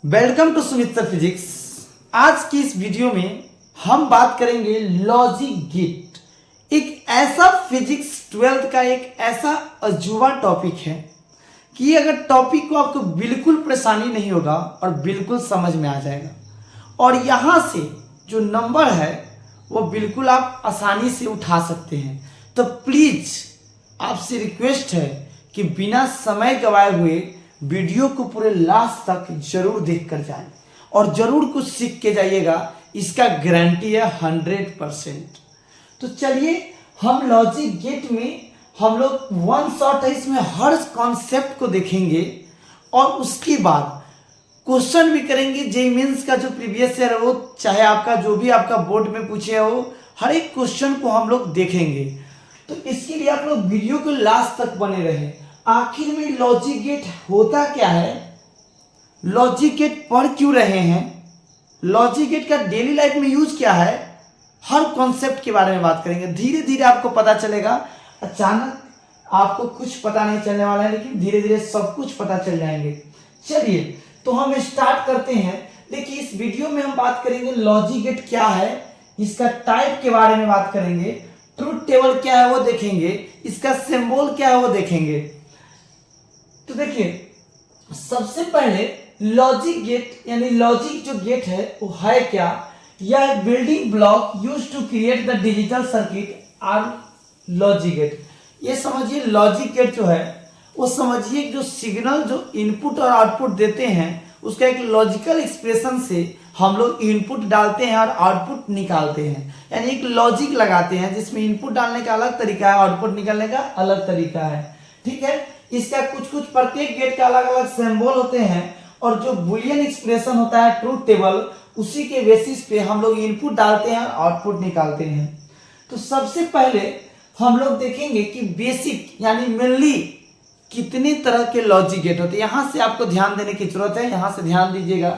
Welcome to Sumit sir physics. आज की इस वीडियो में हम बात करेंगे लॉजिक गेट। एक ऐसा फिजिक्स 12th का एक ऐसा अजूबा टॉपिक है कि अगर टॉपिक को आपको बिल्कुल परेशानी नहीं होगा और बिल्कुल समझ में आ जाएगा, और यहाँ से जो नंबर है वो बिल्कुल आप आसानी से उठा सकते हैं। तो प्लीज आपसे रिक्वेस्ट है कि बिना समय गवाए हुए वीडियो को पूरे लास्ट तक जरूर देख कर जाएं और जरूर कुछ सीख के जाइएगा, इसका गारंटी है 100%। तो चलिए हम लॉजिक गेट में हम लोग वन शॉट है, इसमें हर कॉन्सेप्ट को देखेंगे और उसके बाद क्वेश्चन भी करेंगे। जेईई मेंस का जो प्रीवियस ईयर है वो चाहे आपका जो भी आपका बोर्ड में पूछे हो, हर एक क्वेश्चन को हम लोग देखेंगे। तो इसके लिए आप लोग वीडियो को लास्ट तक बने रहें। आखिर में लॉजिक गेट होता क्या है, लॉजिक गेट पढ़ क्यों रहे हैं, लॉजिक गेट का डेली लाइफ में यूज क्या है, हर कॉन्सेप्ट के बारे में बात करेंगे। धीरे धीरे आपको पता चलेगा, अचानक आपको कुछ पता नहीं चलने वाला है, लेकिन धीरे धीरे सब कुछ पता चल जाएंगे। चलिए तो हम स्टार्ट करते हैं। देखिए इस वीडियो में हम बात करेंगे लॉजिक गेट क्या है, इसका टाइप के बारे में बात करेंगे, ट्रुथ टेबल क्या है वो देखेंगे, इसका सिंबल क्या है वो देखेंगे। तो देखिए सबसे पहले लॉजिक गेट यानी लॉजिक जो गेट है वो है क्या, यह building block used to create the digital circuit are logic gate. ये समझिए लॉजिक गेट जो है वो समझिए जो सिग्नल जो इनपुट और आउटपुट देते हैं उसका एक लॉजिकल एक्सप्रेशन से हम लोग इनपुट डालते हैं और आउटपुट निकालते हैं, यानी एक लॉजिक लगाते हैं जिसमें इनपुट डालने का अलग तरीका है, आउटपुट निकालने का अलग तरीका है। ठीक है, इसका कुछ कुछ प्रत्येक गेट का अलग अलग सिंबल होते हैं और जो बुलियन एक्सप्रेशन होता है ट्रूथ टेबल, उसी के बेसिस पे हम लोग इनपुट डालते हैं और आउटपुट निकालते हैं। तो सबसे पहले हम लोग देखेंगे कि बेसिक यानी मेनली कितने तरह के लॉजिक गेट होते हैं। यहां से आपको ध्यान देने की जरूरत है, यहां से ध्यान दीजिएगा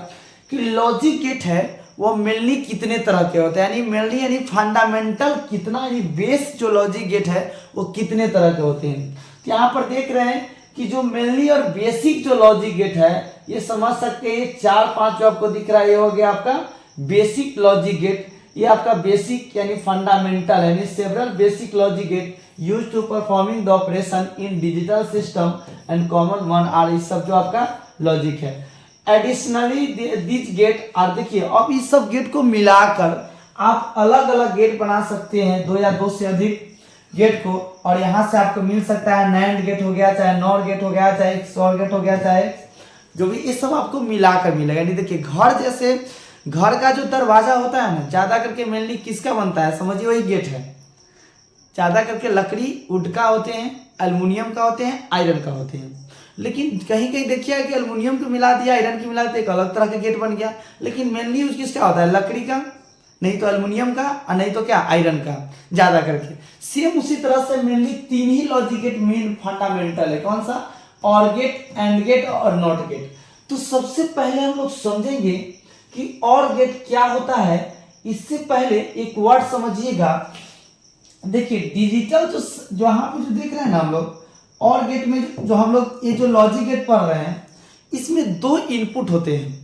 कि लॉजिक गेट है वो मेनली कितने तरह के होते हैं, यानी मेनली यानी फंडामेंटल कितना, यानी बेस जो लॉजिक गेट है वो कितने तरह के होते हैं। तो यहाँ पर देख रहे हैं कि जो मेनली और बेसिक जो लॉजिक गेट है ये समझ सकते हैं, 4-5 जो आपको दिख रहा है ये हो गया आपका बेसिक लॉजिक गेट। ये आपका बेसिक यानी फंडामेंटल यानी several basic logic gate used to performing the operation in digital system and common one are, इस सब जो आपका लॉजिक है। एडिशनली दिस गेट आर, देखिए अब इस सब गेट को मिलाकर आप अलग अलग गेट बना सकते हैं, 2 या 2 से अधिक गेट को, और यहां से आपको मिल सकता है नैंड गेट हो गया, चाहे नॉर गेट हो गया, चाहे XOR गेट हो गया, चाहे जो भी, ये सब आपको मिलाकर मिलेगा। यानी देखिए घर जैसे घर का जो दरवाजा होता है ना, ज्यादा करके मेनली किसका बनता है, समझिए वही गेट है। ज्यादा करके लकड़ी वुड का होते हैं, एल्युमिनियम का होते हैं, आयरन का होते हैं। लेकिन कहीं कहीं देखिए कि एल्युमिनियम को मिला दिया, आयरन की मिला दिया, एक अलग तरह का गेट बन गया। लेकिन मेनली यूज किसका होता है, लकड़ी का, नहीं तो एल्युमिनियम का और नहीं तो क्या आयरन का ज्यादा करके। सेम उसी तरह से मेनली 3 ही लॉजिक गेट मेन फंडामेंटल है, कौन सा, और गेट, एंड गेट और नॉट गेट। तो सबसे पहले हम लोग समझेंगे कि और गेट क्या होता है। इससे पहले एक वर्ड समझिएगा, देखिए डिजिटल जो यहाँ पे जो देख रहे हैं ना हम लोग, और गेट में जो हम लोग ये जो लॉजिक गेट पढ़ रहे हैं इसमें 2 इनपुट होते हैं।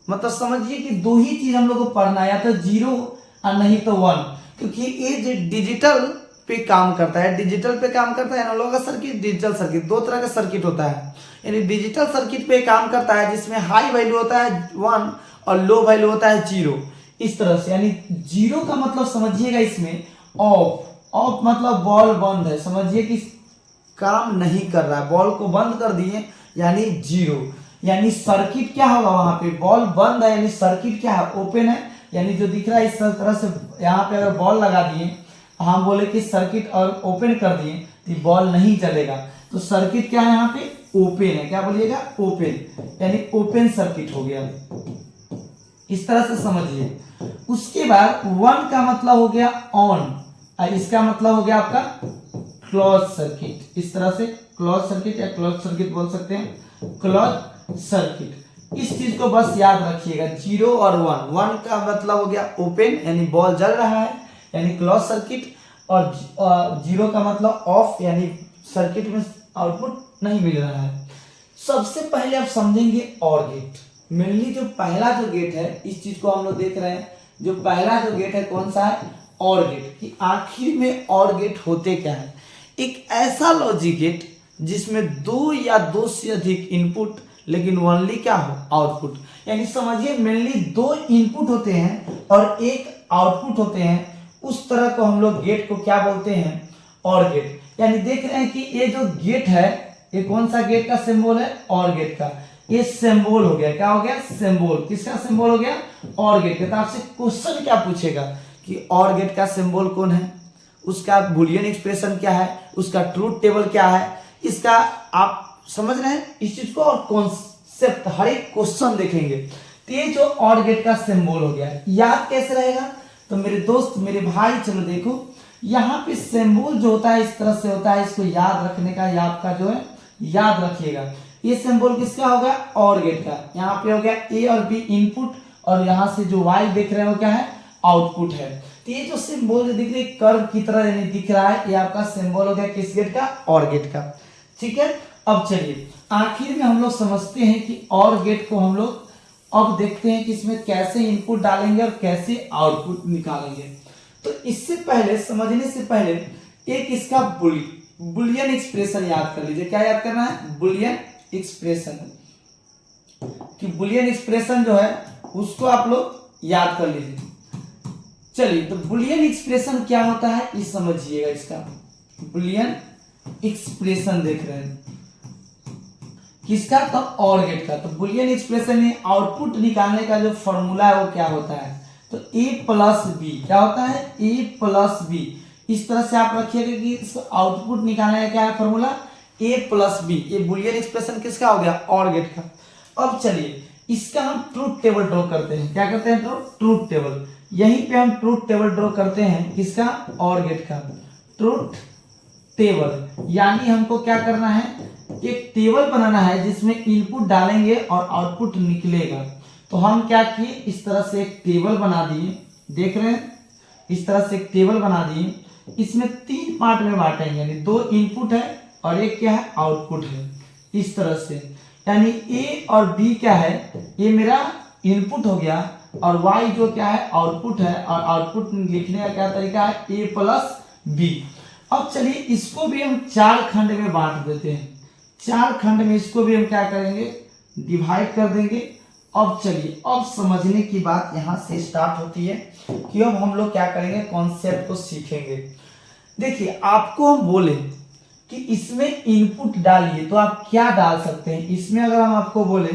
मतलब समझिए कि 2 ही चीज हम लोग को पढ़ना है, या तो 0 और नहीं तो 1, क्योंकि ये डिजिटल पे काम करता है, डिजिटल पे काम करता है। एनालॉग का सर्किट, डिजिटल सर्किट, 2 तरह का सर्किट होता है। यानी डिजिटल सर्किट पे काम करता है जिसमें हाई वैल्यू होता है 1 और लो वैल्यू होता है 0, इस तरह से। यानी 0 का मतलब समझिएगा इसमें ऑफ, ऑफ मतलब बॉल बंद है, समझिए कि काम नहीं कर रहा है, बॉल को बंद कर दिए यानी 0। यानी सर्किट क्या होगा, वहां पे बॉल बंद है यानी सर्किट क्या है, ओपन है। यानी जो दिख रहा है इस तरह से, यहाँ पे अगर बॉल लगा दिए, हम बोले कि सर्किट और ओपन कर दिए तो बॉल नहीं चलेगा। तो सर्किट क्या है यहाँ पे, ओपन है, क्या बोलिएगा, ओपन, यानी ओपन सर्किट हो गया, इस तरह से समझिए। उसके बाद 1 का मतलब हो गया ऑन, और इसका मतलब हो गया आपका क्लोज सर्किट, इस तरह से क्लोज सर्किट या क्लोज सर्किट बोल सकते हैं, क्लोज सर्किट। इस चीज को बस याद रखिएगा, 0 और 1 का मतलब हो गया ओपन यानी बॉल जल रहा है यानी क्लोज सर्किट, और 0 का मतलब ऑफ यानी सर्किट में आउटपुट नहीं मिल रहा है। सबसे पहले आप समझेंगे और गेट। मेनली जो पहला जो गेट है, इस चीज को हम लोग देख रहे हैं, जो पहला जो गेट है कौन सा है, और गेट, कि आखिर में और गेट होते क्या है, एक ऐसा लॉजिक गेट जिसमें दो या दो से अधिक इनपुट लेकिन ओनली क्या हो, आउटपुट। यानी समझिए मेनली दो इनपुट होते हैं और एक आउटपुट होते हैं, उस तरह को हम लोग गेट को क्या बोलते हैं, और गेट। यानी देख रहे हैं कि ये जो गेट है, ये कौन सा गेट का सिंबल है, और गेट का। ये सिंबल हो गया, क्या हो गया, सिंबल। किसका सिंबल हो गया, और गेट का। तो आपसे क्वेश्चन क्या पूछेगा कि और गेट का सिंबल कौन है, उसका बुलियन एक्सप्रेशन क्या है, उसका ट्रूथ टेबल क्या है, इसका आप समझ रहे हैं इस चीज को, और कॉन्सेप्ट हर एक क्वेश्चन देखेंगे। तो ये जो और गेट का सिंबल हो गया, याद कैसे रहेगा, तो मेरे दोस्त मेरे भाई चलो देखो, यहाँ पे सिंबल जो होता है इस तरह से होता है, इसको याद रखने का, या आपका जो है याद रखिएगा। ये सिंबल किसका हो गया, और गेट का। यहाँ पे हो गया ए और बी इनपुट, और यहाँ से जो वाई देख रहे हो क्या है, आउटपुट है। तो ये जो सिंबल दिख रही है कर्व की तरह यानी दिख रहा है, ये आपका सिंबल हो गया किस गेट का, और गेट का। ठीक है, अब चलिए आखिर में हम लोग समझते हैं कि और गेट को हम लोग अब देखते हैं कि इसमें कैसे इनपुट डालेंगे और कैसे आउटपुट निकालेंगे। तो इससे पहले, समझने से पहले, एक इसका बुलियन एक्सप्रेशन याद कर लीजिए। क्या याद करना है, बुलियन एक्सप्रेशन, कि बुलियन एक्सप्रेशन जो है उसको आप लोग याद कर लीजिए। चलिए, तो बुलियन एक्सप्रेशन क्या होता है ये समझिएगा। इसका बुलियन एक्सप्रेशन देख रहे हैं किसका, तो और गेट का। तो बुलियन एक्सप्रेशन में आउटपुट निकालने का जो फॉर्मूला है वो क्या होता है, तो a प्लस बी। क्या होता है, a प्लस बी। इस तरह से आप रखिएगा कि इसको आउटपुट निकालने का क्या है फॉर्मूला, a प्लस बी। ये बुलियन एक्सप्रेशन किसका हो गया, और गेट का। अब चलिए इसका हम ट्रूथ टेबल ड्रॉ करते हैं। क्या करते हैं, ट्रूथ टेबल। यहीं पे हम ट्रूथ टेबल ड्रॉ करते हैं किसका, और गेट का ट्रूथ टेबल। यानी हमको क्या करना है, एक टेबल बनाना है जिसमें इनपुट डालेंगे और आउटपुट निकलेगा। तो हम क्या किए, इस तरह से एक टेबल बना दिए, देख रहे हैं, इस तरह से एक टेबल बना दिए। इसमें तीन पार्ट में बांटेंगे, यानी दो इनपुट है और एक क्या है, आउटपुट है। इस तरह से यानी ए और बी क्या है, ये मेरा इनपुट हो गया, और वाई जो क्या है, आउटपुट है। और आउटपुट लिखने का क्या तरीका है, ए प्लस बी। अब चलिए इसको भी हम चार खंड में बांट देते हैं। चार खंड में इसको भी हम क्या करेंगे, डिवाइड कर देंगे। अब चलिए, अब समझने की बात यहां से स्टार्ट होती है कि अब हम लोग क्या करेंगे, कॉन्सेप्ट को सीखेंगे। देखिए आपको हम बोले कि इसमें इनपुट डालिए, तो आप क्या डाल सकते हैं। इसमें अगर हम आपको बोले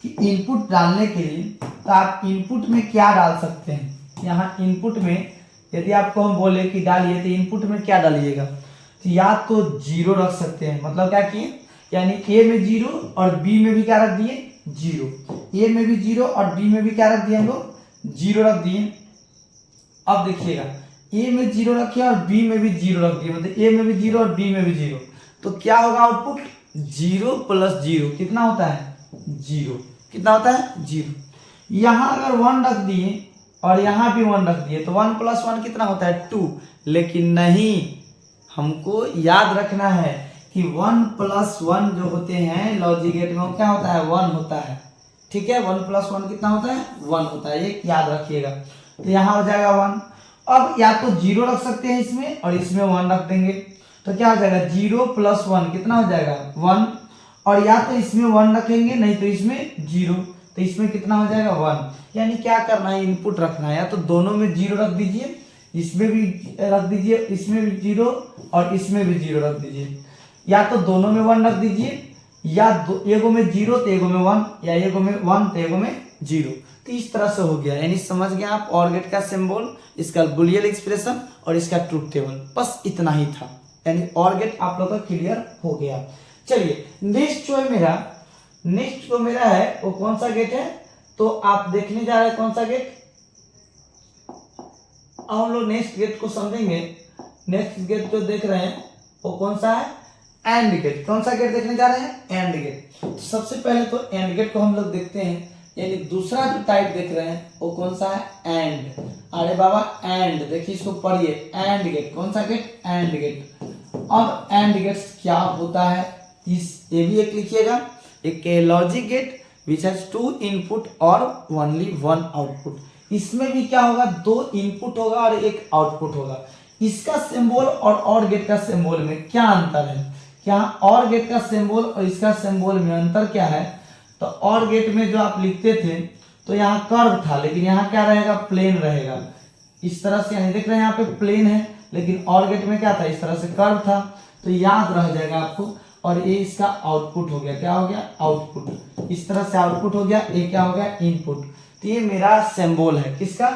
कि इनपुट डालने के लिए, तो आप इनपुट में क्या डाल सकते हैं। यहाँ इनपुट में यदि आपको हम बोले कि डालिए, तो इनपुट में क्या डालिएगा, तो या तो जीरो रख सकते हैं। मतलब क्या किए, यानी ए में जीरो और बी में भी क्या रख दिए, जीरो। ए में भी जीरो और बी में भी क्या रख दिए, हम लोग जीरो रख दिए। अब देखिएगा, ए में जीरो रखे और बी में भी जीरो रख दिए, मतलब ए में भी जीरो और बी में भी जीरो। तो क्या होगा आउटपुट, जीरो प्लस जीरो कितना होता है, जीरो। कितना होता है, जीरो। यहां अगर वन रख दिए और यहां भी वन रख दिए, तो वन प्लस वन कितना होता है, टू। लेकिन नहीं, हमको याद रखना है कि वन प्लस वन जो होते हैं लॉजिक गेट में, वो क्या होता है, वन होता है। ठीक है, वन प्लस वन कितना होता है, वन होता है, ये याद रखिएगा। तो यहाँ हो जाएगा वन। अब या तो जीरो रख सकते हैं इसमें और इसमें वन रख देंगे, तो क्या हो जाएगा, जीरो प्लस वन कितना हो जाएगा, वन। और या तो इसमें वन रखेंगे, नहीं तो इसमें जीरो, तो इसमें कितना हो जाएगा, वन। यानी क्या करना है, इनपुट रखना है, या तो दोनों में जीरो रख दीजिए, इसमें भी रख दीजिए, इसमें भी जीरो और इसमें भी जीरो रख दीजिए। या तो दोनों में वन रख दीजिए, या एगो में जीरो तो एगो में वन, या एगो में वन तो एगो में जीरो। तो इस तरह से हो गया। यानी समझ गए आप और गेट का सिंबल, इसका बुलियन एक्सप्रेशन और इसका ट्रूथ टेबल, बस इतना ही था। यानी और गेट आप लोग का क्लियर हो गया। चलिए नेक्स्ट जो मेरा है वो कौन सा गेट है, तो आप देखने जा रहे हैं कौन सा गेट। अब हम लोग नेक्स्ट गेट को समझेंगे। नेक्स्ट गेट जो देख रहे हैं वो कौन सा है, एंड गेट। कौन सा गेट देखने जा रहे हैं, एंड गेट। तो सबसे पहले तो एंड गेट को हम लोग देखते हैं, यानी दूसरा जो टाइप देख रहे हैं वो कौन सा है, एंड। अरे बाबा एंड, देखिए इसको पढ़िए, एंड गेट। कौन सा गेट, एंड गेट। अब एंड गेट क्या होता है, इस ये भी एक लिखिएगा, एक logic gate which has 2 input और ओनली 1 आउटपुट। इसमें भी क्या होगा, 2 इनपुट होगा और 1 आउटपुट होगा। इसका सिंबल और OR गेट का सिंबल में क्या अंतर है, क्या OR गेट का सिंबल और इसका सिंबल में अंतर क्या है। तो OR गेट में जो आप लिखते थे तो यहाँ कर्व था, लेकिन यहाँ क्या रहेगा, प्लेन रहेगा इस तरह से। यहाँ देख रहे हैं यहाँ पे प्लेन है, लेकिन OR गेट में क्या था, इस तरह से कर्व था। तो याद रह जाएगा आपको। और ये इसका आउटपुट हो गया, क्या हो गया, आउटपुट। इस तरह से आउटपुट हो गया, ये क्या हो गया, इनपुट। तो ये मेरा सिंबल है, किसका,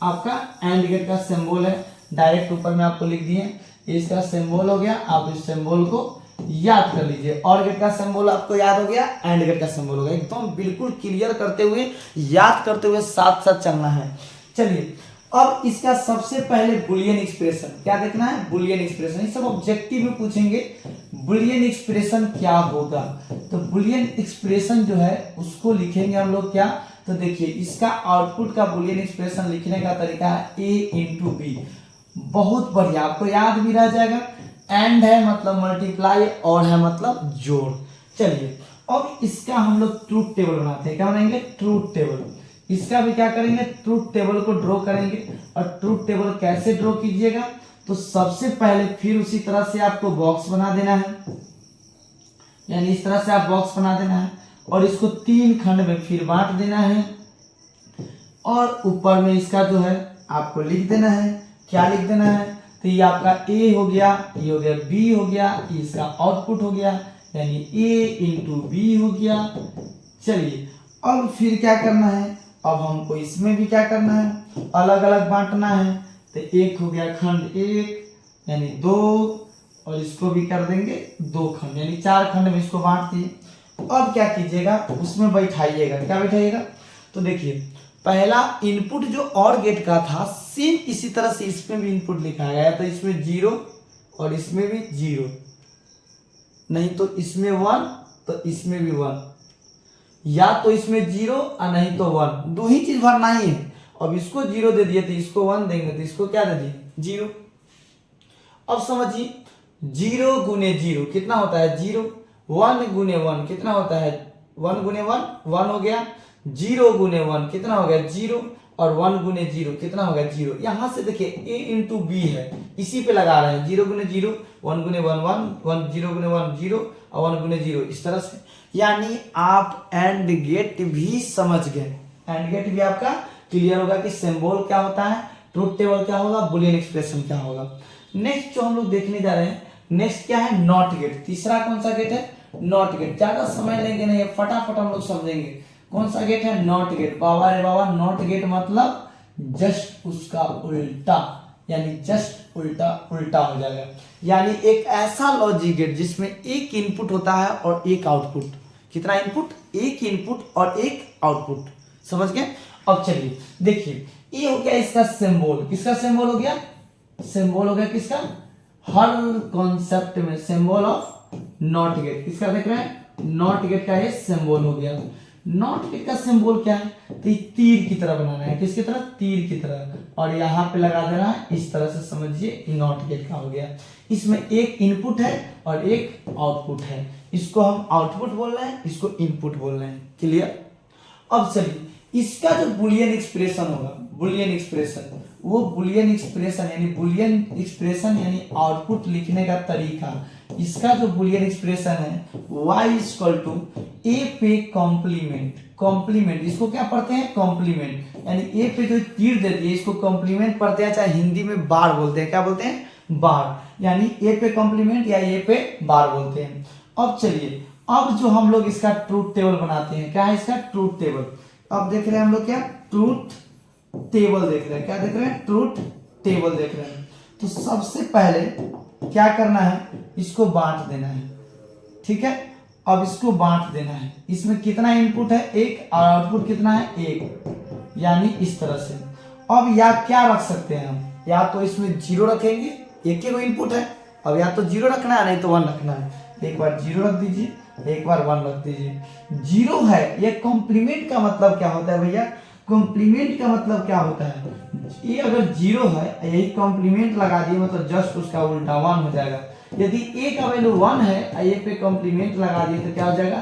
आपका एंड गेट का सिंबल है। डायरेक्ट ऊपर में आपको लिख दिए, इसका सिंबल हो गया। आप इस सिंबल को याद कर लीजिए। OR गेट का सिंबल आपको याद हो गया, एंड गेट का सिंबल हो गया। एकदम बिल्कुल क्लियर करते हुए, याद करते हुए साथ साथ चलना है। चलिए अब इसका सबसे पहले बुलियन एक्सप्रेशन क्या देखना है, बुलियन एक्सप्रेशन। ये सब ऑब्जेक्टिव में पूछेंगे, बुलियन एक्सप्रेशन क्या होगा। तो बुलियन एक्सप्रेशन जो है उसको लिखेंगे हम लोग क्या, तो देखिए इसका आउटपुट का बुलियन एक्सप्रेशन लिखने का तरीका है A इंटू बी। बहुत बढ़िया, आपको याद भी रह जाएगा। एंड है मतलब मल्टीप्लाई, और है मतलब जोड़। चलिए अब इसका हम लोग ट्रूथ टेबल बनाते हैं। क्या बनाएंगे, ट्रूथ टेबल। इसका भी क्या करेंगे, ट्रूथ टेबल को ड्रॉ करेंगे। और ट्रूथ टेबल कैसे ड्रॉ कीजिएगा, तो सबसे पहले फिर उसी तरह से आपको बॉक्स बना देना है, यानी इस तरह से आप बॉक्स बना देना है और इसको 3 खंड में फिर बांट देना है। और ऊपर में इसका जो है आपको लिख देना है, क्या लिख देना है, तो ये आपका A हो गया, ये हो गया B हो गया, ये इसका आउटपुट हो गया, यानी A इंटू बी हो गया। चलिए अब फिर क्या करना है, अब हमको इसमें भी क्या करना है, अलग अलग बांटना है। तो एक हो गया खंड 1 यानी 2, और इसको भी कर देंगे 2 खंड, यानी 4 खंड में इसको बांट दिए। अब क्या कीजिएगा, उसमें बैठाइएगा। क्या बैठाइएगा, तो देखिए पहला इनपुट जो OR गेट का था सेम इसी तरह से इसमें भी इनपुट लिखा गया, तो इसमें 0 और इसमें भी 0, नहीं तो इसमें 1 तो इसमें भी 1, या तो इसमें 0 और नहीं तो 1, 2 ही चीज भरना ही है। अब इसको 0 दे दिए तो इसको 1 देंगे, तो इसको क्या दे दिए, 0। अब समझिए 0 गुने 0 कितना होता है, 0। 1 गुने 1 कितना होता है, 1 गुने 1 1 हो गया। 0 गुने 1 कितना हो गया, 0। और 1 गुने 0 कितना हो गया, 0। यहां से देखिए A इंटू बी है, इसी पे लगा रहे हैं। 0 गुने 0, 1 गुने 1 1, 0 गुने 1 0, और 1 गुने 0 इस तरह से। यानी आप एंड गेट भी समझ गए, एंड गेट भी आपका क्लियर होगा कि सिंबल क्या होता है, ट्रूथ टेबल क्या होगा, बुलियन एक्सप्रेशन क्या होगा। नेक्स्ट जो हम लोग देखने जा रहे हैं, नेक्स्ट क्या है, नॉट गेट। तीसरा कौन सा गेट है, नॉट गेट। ज्यादा समय लेंगे नहीं, फटाफट हम लोग समझेंगे। कौन सा गेट है, नॉट गेट। बाबा रे बाबा, नॉट गेट मतलब जस्ट उसका उल्टा, यानी जस्ट उल्टा उल्टा हो जाएगा। यानी एक ऐसा लॉजिक गेट जिसमें एक इनपुट होता है और एक आउटपुट। कितना इनपुट, एक इनपुट और एक आउटपुट, समझ गए। अब चलिए देखिए, ये हो गया इसका सिंबल। किसका सिंबल हो गया, सिंबल हो गया किसका, हर कॉन्सेप्ट में सिंबल ऑफ नॉट गेट। किसका देख रहे हैं, नॉट गेट का ये सिंबल हो गया। नॉट गेट का सिंबल क्या है, तो ये तीर की तरह बनाना है। किसकी तरह, तीर की तरह, और यहाँ पे लगा देना है इस तरह से। समझिए नॉट गेट का हो गया। इसमें एक इनपुट है और एक आउटपुट है। इसको हम आउटपुट बोल रहे हैं, इसको इनपुट बोल रहे हैं। क्लियर। अब चलिए इसका जो बुलियन एक्सप्रेशन होगा, बुलियन एक्सप्रेशन, वो बुलियन एक्सप्रेशन यानी बुलियन एक्सप्रेशन यानी आउटपुट लिखने का तरीका। इसका जो बुलियन एक्सप्रेशन है y इक्वल टू a पे कॉम्प्लीमेंट। कॉम्प्लीमेंट इसको क्या पढ़ते हैं, कॉम्प्लीमेंट, यानी a पे जो तीर दे दिए इसको कॉम्प्लीमेंट पढ़ते हैं, चाहे हिंदी में बार बोलते हैं। क्या बोलते हैं, बार, यानी a पे कॉम्प्लीमेंट या a पे बार बोलते हैं। अब चलिए, अब जो हम लोग इसका ट्रूथ टेबल बनाते हैं, क्या है इसका ट्रूथ टेबल। अब देख रहे हैं हम लोग क्या, ट्रूथ टेबल देख रहे हैं। क्या देख रहे हैं, ट्रूथ टेबल देख रहे हैं। तो सबसे पहले क्या करना है, इसको बांट देना है। ठीक है, अब इसको बांट देना है। इसमें कितना इनपुट है, एक, और आउटपुट कितना है, एक, यानी इस तरह से। अब या क्या रख सकते हैं हम, या तो इसमें 0 रखेंगे, एक ही इनपुट है। अब या तो 0 रखना है, नहीं तो 1 रखना है। एक बार 0 रख दीजिए, एक बार 1 रख दीजिए। 0 है, ये कॉम्प्लीमेंट का मतलब क्या होता है भैया, कॉम्प्लीमेंट का मतलब क्या होता है, ये अगर 0 है, यही कॉम्प्लीमेंट लगा दिए मतलब जस्ट उसका उल्टा 1 हो जाएगा। यदि ए का वैल्यू 1 है, ए पे कॉम्प्लीमेंट लगा दिए तो क्या हो जाएगा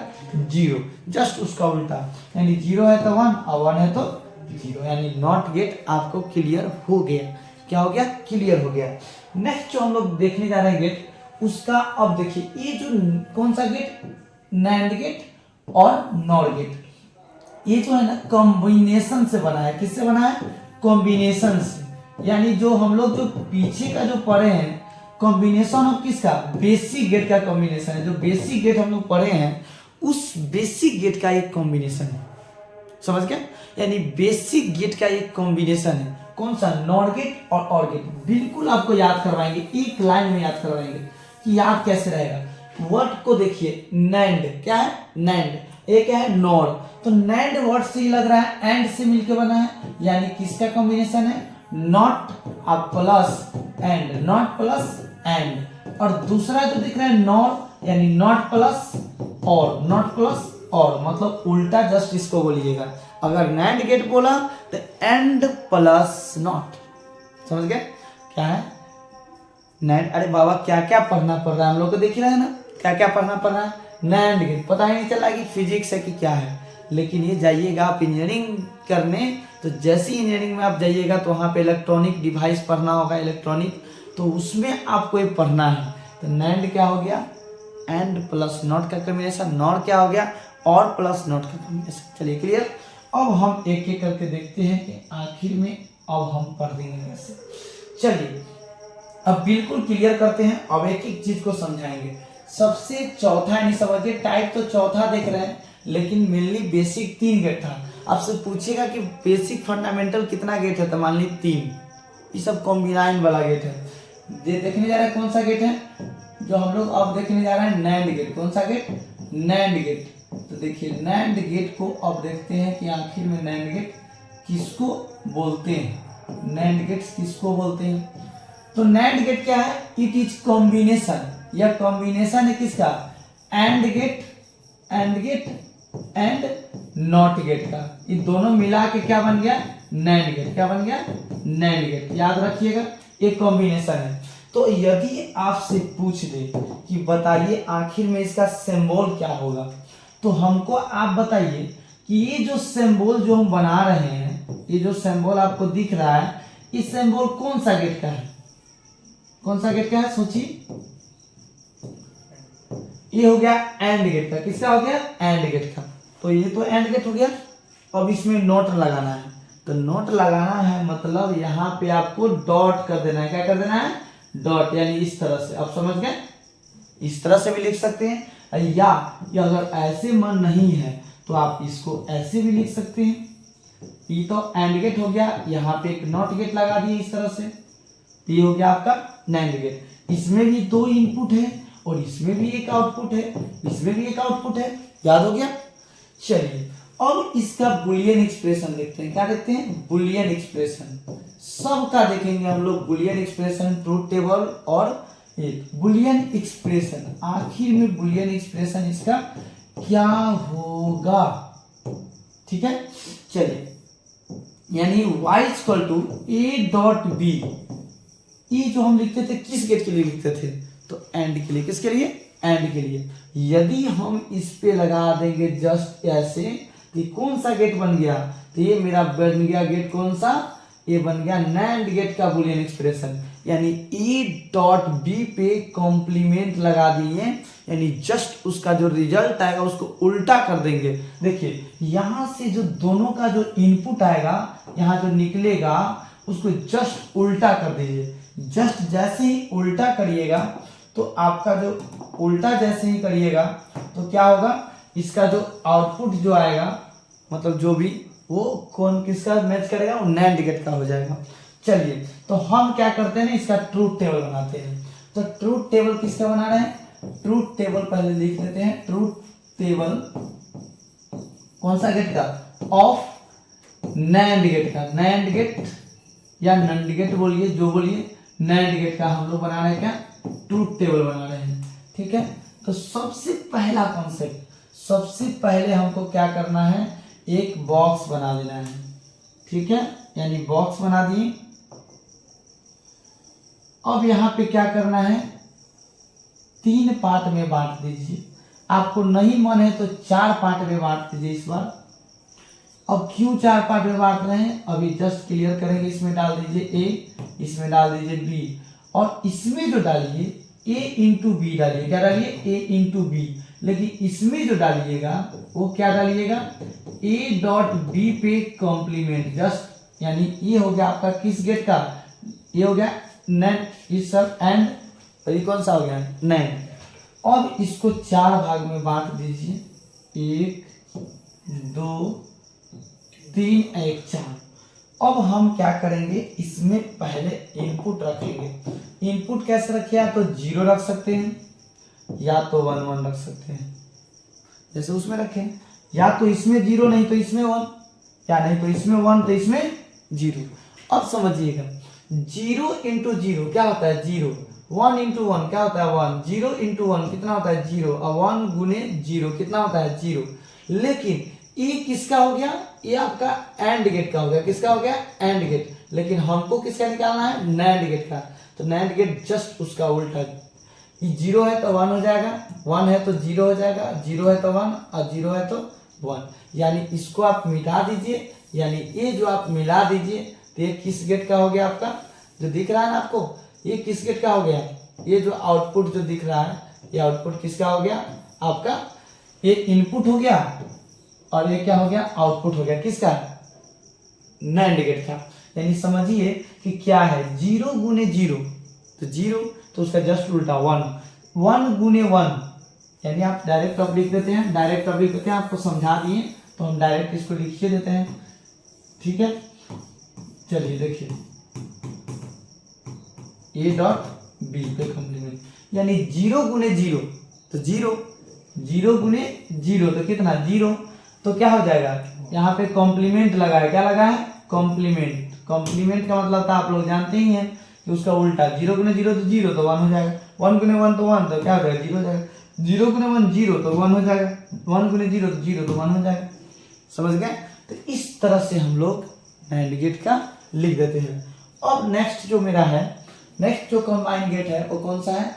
0, जस्ट उसका उल्टा, यानी 0 है तो 1 और 1 है तो 0, यानी नॉट गेट आपको क्लियर हो गया। क्या हो गया? क्लियर हो गया। नेक्स्ट जो हम लोग देखने जा रहे हैं गेट, उसका अब देखिए, ये जो कौन सा गेट, नैंड गेट और नॉर गेट, ये जो है ना कॉम्बिनेशन से बना है। किससे बना है? कॉम्बिनेशन से, यानी जो हम लोग जो पीछे का जो पढ़े हैं कॉम्बिनेशन ऑफ किसका, बेसिक गेट का कॉम्बिनेशन है। जो बेसिक गेट हम लोग पढ़े हैं उस बेसिक गेट का एक कॉम्बिनेशन है, समझ गया? यानी बेसिक गेट का एक कॉम्बिनेशन है। कौन सा? नॉर गेट और ऑर गेट। बिल्कुल आपको याद करवाएंगे, एक लाइन में याद करवाएंगे कि याद कैसे रहेगा। वर्ड को देखिए, नैंड क्या है? नैंड। ये क्या है? नॉर। तो नैंड वर्ड से ही लग रहा है एंड से मिलकर बना है, यानी किसका कॉम्बिनेशन है? Not plus and, not plus and. और दूसरा जो दिख रहा है नॉर, यानी नॉट प्लस और, नॉट प्लस और, मतलब उल्टा जस्ट इसको बोलिएगा। अगर नैंड गेट बोला तो एंड प्लस नॉट, समझ गए? क्या है नैंड? अरे बाबा क्या क्या पढ़ना पड़ रहा है हम लोग को, देख रहे हैं ना क्या क्या पढ़ना पड़ रहा है। नैंड गेट पता ही नहीं चला कि फिजिक्स है कि क्या है, लेकिन ये जाइएगा आप इंजीनियरिंग करने, तो जैसी इंजीनियरिंग में आप जाइएगा तो वहाँ पे इलेक्ट्रॉनिक डिवाइस पढ़ना होगा, इलेक्ट्रॉनिक, तो उसमें आपको ये पढ़ना है। तो नैंड क्या हो गया? एंड प्लस नॉट का कॉम्बिनेशन। नॉर क्या हो गया? और प्लस नॉट का कॉम्बिनेशन। चलिए क्लियर। अब हम एक एक करके देखते हैं कि आखिर में अब हम पढ़ देंगे कैसे। चलिए अब बिल्कुल क्लियर करते हैं, अब एक एक चीज को समझाएंगे। सबसे चौथा, यानी समझिए टाइप तो चौथा देख रहे हैं, लेकिन मेनली बेसिक 3 गेट था। आपसे पूछेगा कि बेसिक फंडामेंटल कितना गेट है, तो मान ली 3। ये सब कॉम्बिनाइन वाला गेट है। देखने जा रहे हैं कौन सा गेट है, जो हम लोग अब देखने जा रहे हैं नैंड गेट। कौन सा गेट? Nand gate. तो देखिए नैंड गेट को अब देखते हैं कि आखिर में नैंड गेट किसको बोलते हैं। नैंड गेट किसको बोलते हैं? तो नैंड गेट क्या है? इट इज कॉम्बिनेशन, या कॉम्बिनेशन है किसका? And gate, and gate and not gate का। ये दोनों मिला के क्या बन गया? Nand gate. क्या बन गया? Nand gate. याद रखिएगा एक कॉम्बिनेशन है। तो यदि आपसे पूछ दे कि बताइए आखिर में इसका सिंबल क्या होगा, तो हमको आप बताइए कि ये जो सिंबल जो हम बना रहे हैं, ये जो सिंबल आपको दिख रहा है, इस सिंबल कौन सा गेट का है? कौन सा गेट का है? सोचिए। ये हो गया एंड गेट का। किसका हो गया? एंड गेट का। तो ये तो एंड गेट हो गया। अब इसमें नोट लगाना है, तो नोट लगाना है मतलब यहाँ पे आपको डॉट कर देना है। क्या कर देना है? डॉट, यानी इस तरह से। आप समझ गए? इस तरह से भी लिख सकते हैं, या अगर ऐसे मन नहीं है तो आप इसको ऐसे भी लिख सकते हैं। ये तो एंड गेट हो गया, यहाँ पे एक नॉट गेट लगा दिए इस तरह से, ये हो गया आपका नैंड गेट। इसमें भी 2 इनपुट है और इसमें भी एक आउटपुट है, इसमें भी एक आउटपुट है। याद हो गया? चलिए अब इसका बुलियन एक्सप्रेशन देखते हैं। क्या देखते हैं? Boolean expression. सबका देखेंगे हम लोग, बुलियन एक्सप्रेशन, ट्रूथ टेबल और एक बुलियन एक्सप्रेशन। आखिर में बुलियन एक्सप्रेशन इसका क्या होगा? ठीक है, चलिए, यानी y equal to a dot B. ये जो हम लिखते थे किस गेट के लिए लिखते थे? तो एंड के लिए। किसके लिए? एंड के लिए। यदि हम इस पे लगा देंगे जस्ट ऐसे, कि कौन सा गेट बन गया? तो ये मेरा बन गया गेट कौन सा? ये बन गया नैंड गेट का बुलियन एक्सप्रेशन। यानी ए डॉट बी पे कॉम्प्लीमेंट लगा दिए, यानी जस्ट उसका जो रिजल्ट आएगा उसको उल्टा कर देंगे। देखिए यहां से जो दोनों का जो इनपुट आएगा, यहाँ जो निकलेगा उसको जस्ट उल्टा कर दीजिए। जस्ट जैसे ही उल्टा करिएगा तो आपका जो उल्टा जैसे ही करिएगा तो क्या होगा? इसका जो आउटपुट जो आएगा, मतलब जो भी, वो कौन किसका मैच करेगा? वो नैंड गेट का हो जाएगा। चलिए तो हम क्या करते हैं ना, इसका ट्रूथ टेबल बनाते हैं। तो ट्रूथ टेबल किसका बना रहे हैं? ट्रूथ टेबल पहले लिख लेते हैं। ट्रूथ टेबल कौन सा गेट का? ऑफ नैंड गेट का। नैंड गेट या नैंड गेट बोलिए, जो बोलिए, नैंड गेट का हम लोग बना रहे हैं। क्या? ट्रूथ टेबल बना रहे हैं। ठीक है, तो सबसे पहला कॉन्सेप्ट, सबसे पहले हमको क्या करना है? एक बॉक्स बना देना है। ठीक है, यानी बॉक्स बना दिए। अब यहां पे क्या करना है? 3 पार्ट में बांट दीजिए। आपको नहीं मन है तो 4 पार्ट में बांट दीजिए इस बार। अब क्यों 4 पार्ट में बांट रहे हैं अभी जस्ट क्लियर करेंगे। इसमें डाल दीजिए ए, इसमें डाल दीजिए बी, और इसमें जो डालिए ए इंटू बी डालिए। क्या डालिए? ए इंटू बी। लेकिन इसमें जो डालिएगा वो क्या डालिएगा? ए डॉट बी पे कॉम्प्लीमेंट जस्ट, यानी ये हो गया आपका किस गेट का? ये हो गया नेट, इस सब एंड, ये कौन सा हो गया? नेट। अब इसको 4 भाग में बांट दीजिए, 1 2 3 1 4। अब हम क्या करेंगे, इसमें पहले इनपुट रखेंगे। इनपुट कैसे रखे? या तो 0 रख सकते हैं या तो 1 1 रख सकते हैं, जैसे उसमें रखें। या तो इसमें 0 नहीं तो इसमें 1, या नहीं तो इसमें 1 तो इसमें 0। अब समझिएगा 0 इंटू 0 क्या होता है? 0। 1 इंटू 1 क्या होता है? 1। 0 इंटू 1 कितना होता है? 0। और 1 गुने 0 कितना होता है? 0। लेकिन ये किसका हो गया? ये आपका एंड गेट का हो गया। किसका हो गया? And gate. लेकिन हमको किसका निकालना है? नैंड गेट का। तो नैंड गेट जस्ट उसका उल्टा, ये 0 है तो 1 हो जाएगा, 1 है तो 0 हो जाएगा, 0 है तो 1 और 0 है तो 1। यानी इसको आप मिटा दीजिए, यानी ये जो आप मिला दीजिए तो ये किस गेट का हो गया आपका? जो दिख रहा है ना आपको, ये किस गेट का हो गया? ये जो आउटपुट जो दिख रहा है ये आउटपुट किसका हो गया? आपका ये इनपुट हो गया और ये क्या हो गया? आउटपुट हो गया। किसका? नैंड गेट का। यानी समझिए कि क्या है, 0 गुने 0 तो 0, तो उसका जस्ट उल्टा 1। 1 गुने 1 यानी आप डायरेक्ट अब लिख देते हैं, डायरेक्ट अब लिख देते हैं। आपको समझा दिए तो हम डायरेक्ट इसको लिखिए देते हैं, ठीक है। चलिए देखिए, ए डॉट बी पे कॉम्प्लीमेंट, यानी 0 गुने 0 तो 0, 0 गुने 0 तो कितना? 0। तो क्या हो जाएगा? यहाँ पे कॉम्प्लीमेंट लगा है। क्या लगा है? कॉम्प्लीमेंट। कॉम्प्लीमेंट का मतलब था आप लोग जानते ही हैं कि उसका उल्टा, 0 गुने 0 तो 0 तो 1 हो जाएगा, 1 गुने 1 तो 1 तो क्या हो जाएगा? 0 हो जाएगा, 0 गुने 1 0 तो 1 हो जाएगा, 1 गुने 0 तो 0 तो 1 हो जाएगा। समझ गए? तो इस तरह से हम लोग नैंड गेट का लिख देते हैं। अब नेक्स्ट जो मेरा है, नेक्स्ट जो कंबाइन गेट है वो कौन सा है?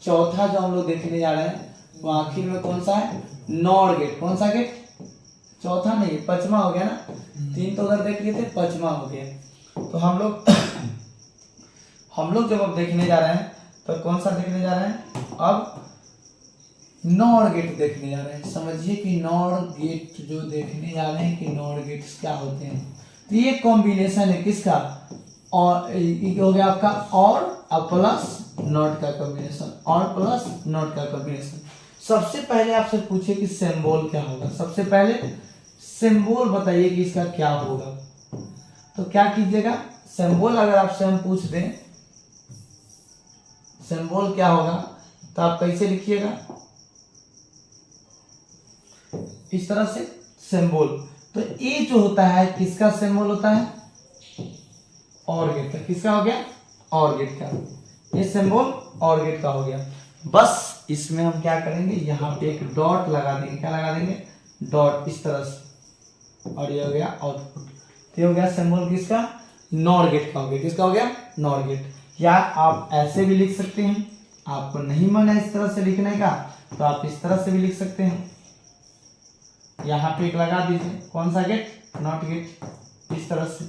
चौथा जो हम लोग देखने जा रहे हैं वो आखिर में कौन सा है? Nor gate. कौन सा गेट? चौथा नहीं, 5वां हो गया ना। 3 तो उधर देख लिए थे, 5वां हो गया। तो हम लोग जब अब देखने जा रहे हैं तो कौन सा देखने जा रहे हैं? अब नॉर गेट देखने जा रहे हैं। समझिए कि नॉर गेट जो देखने जा रहे हैं कि नॉर गेट्स क्या होते हैं। तो ये कॉम्बिनेशन है किसका? और ये हो गया आपका और प्लस नॉट का कॉम्बिनेशन, और प्लस नॉट का कॉम्बिनेशन। सबसे पहले आपसे पूछे कि सिंबल क्या होगा। सबसे पहले सिंबल बताइए कि इसका क्या होगा। तो क्या कीजिएगा, सिंबल अगर आपसे हम पूछ दें सिंबल क्या होगा तो आप कैसे लिखिएगा? इस तरह से सिंबल। तो ये जो होता है किसका सिंबल होता है? और गेट का। किसका हो गया? और गेट का। ये सिंबल और गेट का हो गया। बस इसमें हम क्या करेंगे, यहाँ पे एक डॉट लगा देंगे। क्या लगा देंगे? डॉट, इस तरह से। और ये हो गया आउटपुट। तो ये हो गया सिंबल किसका? नॉर गेट का हो गया। किसका हो गया? Nor gate. या आप ऐसे भी लिख सकते हैं, आपको नहीं मन है इस तरह से लिखने का तो आप इस तरह से भी लिख सकते हैं। यहाँ पे एक लगा दीजिए, कौन सा गेट? Not gate. इस तरह से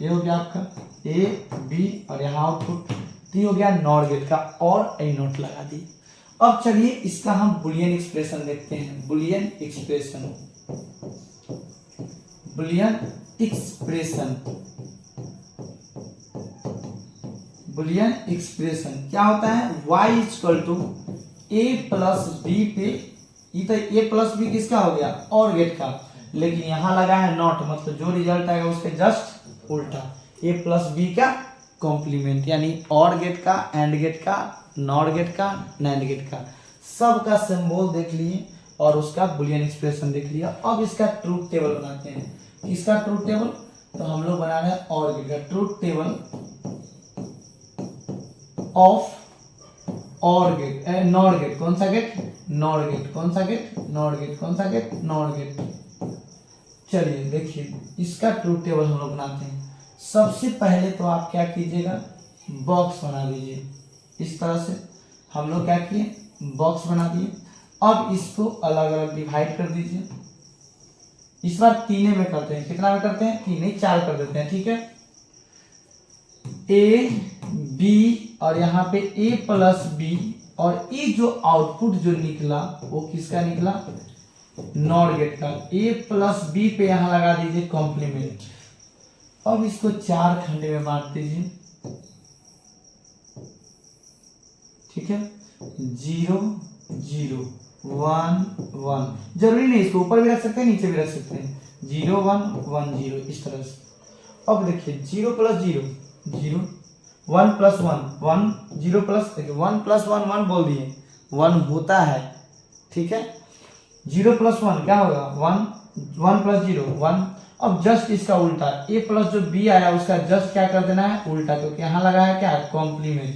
ये हो गया आपका ए बी और यहाँ आउटपुट। तो ये हो गया नॉर गेट का, और ए नोट लगा दी। अब चलिए इसका हम बुलियन एक्सप्रेशन देखते हैं। Boolean expression, boolean expression, boolean expression क्या होता है? y equal to A plus B पे, ये तो ए प्लस बी किसका हो गया? और गेट का। लेकिन यहाँ लगा है नॉट, मतलब जो रिजल्ट आएगा उसके जस्ट उल्टा, ए प्लस बी का कॉम्प्लीमेंट। यानी और गेट का, एंड गेट का, नॉर गेट का, नैंड गेट का, सब का सिंबल देख लिए और उसका बुलियन एक्सप्रेशन देख लिया। अब इसका ट्रूथ टेबल बनाते हैं। किसका ट्रूथ टेबल? तो हम लोग बना रहे हैं और गेट का ट्रूथ टेबल ऑफ और गेट, नॉर गेट। कौन सा गेट? Nor gate. कौन सा गेट? Nor gate. कौन सा गेट? Nor gate. चलिए देखिए इसका ट्रूथ टेबल हम लोग बनाते हैं। सबसे पहले तो आप क्या कीजिएगा, बॉक्स बना लीजिए इस तरह से। हम लोग क्या किए, बॉक्स बना दिए। अब इसको अलग अलग डिवाइड कर दीजिए। इस बार तीने में करते हैं, कितना में करते हैं, तीन नहीं 4 कर देते हैं, ठीक है। ए बी और यहाँ पे ए प्लस बी, और ये जो आउटपुट जो निकला वो किसका निकला, नॉट गेट का। ए प्लस बी पे यहां लगा दीजिए कॉम्प्लीमेंट। अब इसको 4 खंड में बांट दीजिए, ठीक है। 0 0 1 1, जरूरी नहीं इसको ऊपर भी रख सकते हैं नीचे भी रख सकते हैं, 0 1 1 0 इस तरह से। अब देखिए 0 प्लस 0 0, 1 प्लस 1 1, 0 प्लस, देखिए 1 प्लस 1 1 बोल दिए, 1 होता है, ठीक है। 0 प्लस 1 क्या होगा, 1, 1 प्लस 0 1। अब जस्ट इसका उल्टा, ए प्लस जो बी आया उसका जस्ट क्या कर देना है, उल्टा, क्योंकि यहाँ लगा है क्या, कॉम्प्लीमेंट।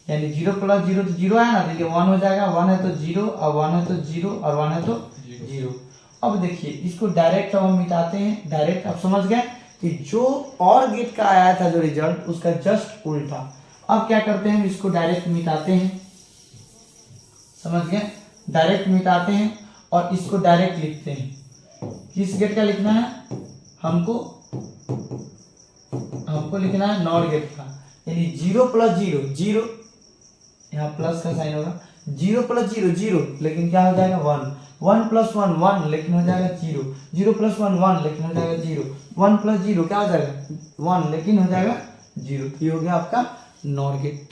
यानी 0 प्लस 0 तो 0 आया ना, देखिए 1 हो जाएगा, 1 है तो 0 और 1 है तो 0 और 1 है तो 0। अब देखिए इसको डायरेक्ट हम मिटाते हैं, डायरेक्ट आप समझ गए कि जो और गेट का आया था जो रिजल्ट उसका जस्ट उल्टा। अब क्या करते हैं, इसको डायरेक्ट मिटाते हैं, समझ गए, डायरेक्ट मिटाते हैं और इसको डायरेक्ट लिखते हैं। किस गेट का लिखना है, हमको लिखना है नॉट गेट का, यानी 0 प्लस 0 0, यहाँ प्लस का साइन होगा, 0 प्लस 0 0, लेकिन क्या हो जाएगा 1, 1 प्लस 1 1, लेकिन हो जाएगा 0, 0 प्लस 1 1, लेकिन हो जाएगा 0, 1 प्लस 0 क्या हो जाएगा 1, लेकिन हो जाएगा 0। ये हो गया आपका नॉट गेट।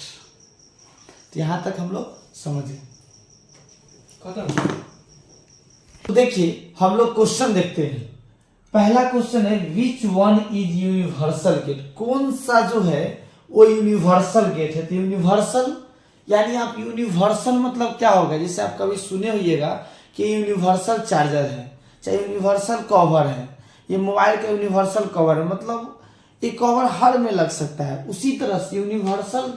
तो यहां तक हम लोग समझ गए, खत्म। तो देखिए हम लोग क्वेश्चन देखते हैं। पहला क्वेश्चन है which one is universal gate, कौन सा जो है वो यूनिवर्सल गेट है। तो यूनिवर्सल यानी आप यूनिवर्सल मतलब क्या होगा, जैसे आप कभी सुने होइएगा कि यूनिवर्सल चार्जर है, चाहे यूनिवर्सल कवर है, ये मोबाइल का यूनिवर्सल कवर है, मतलब ये कवर हर में लग सकता है। उसी तरह से यूनिवर्सल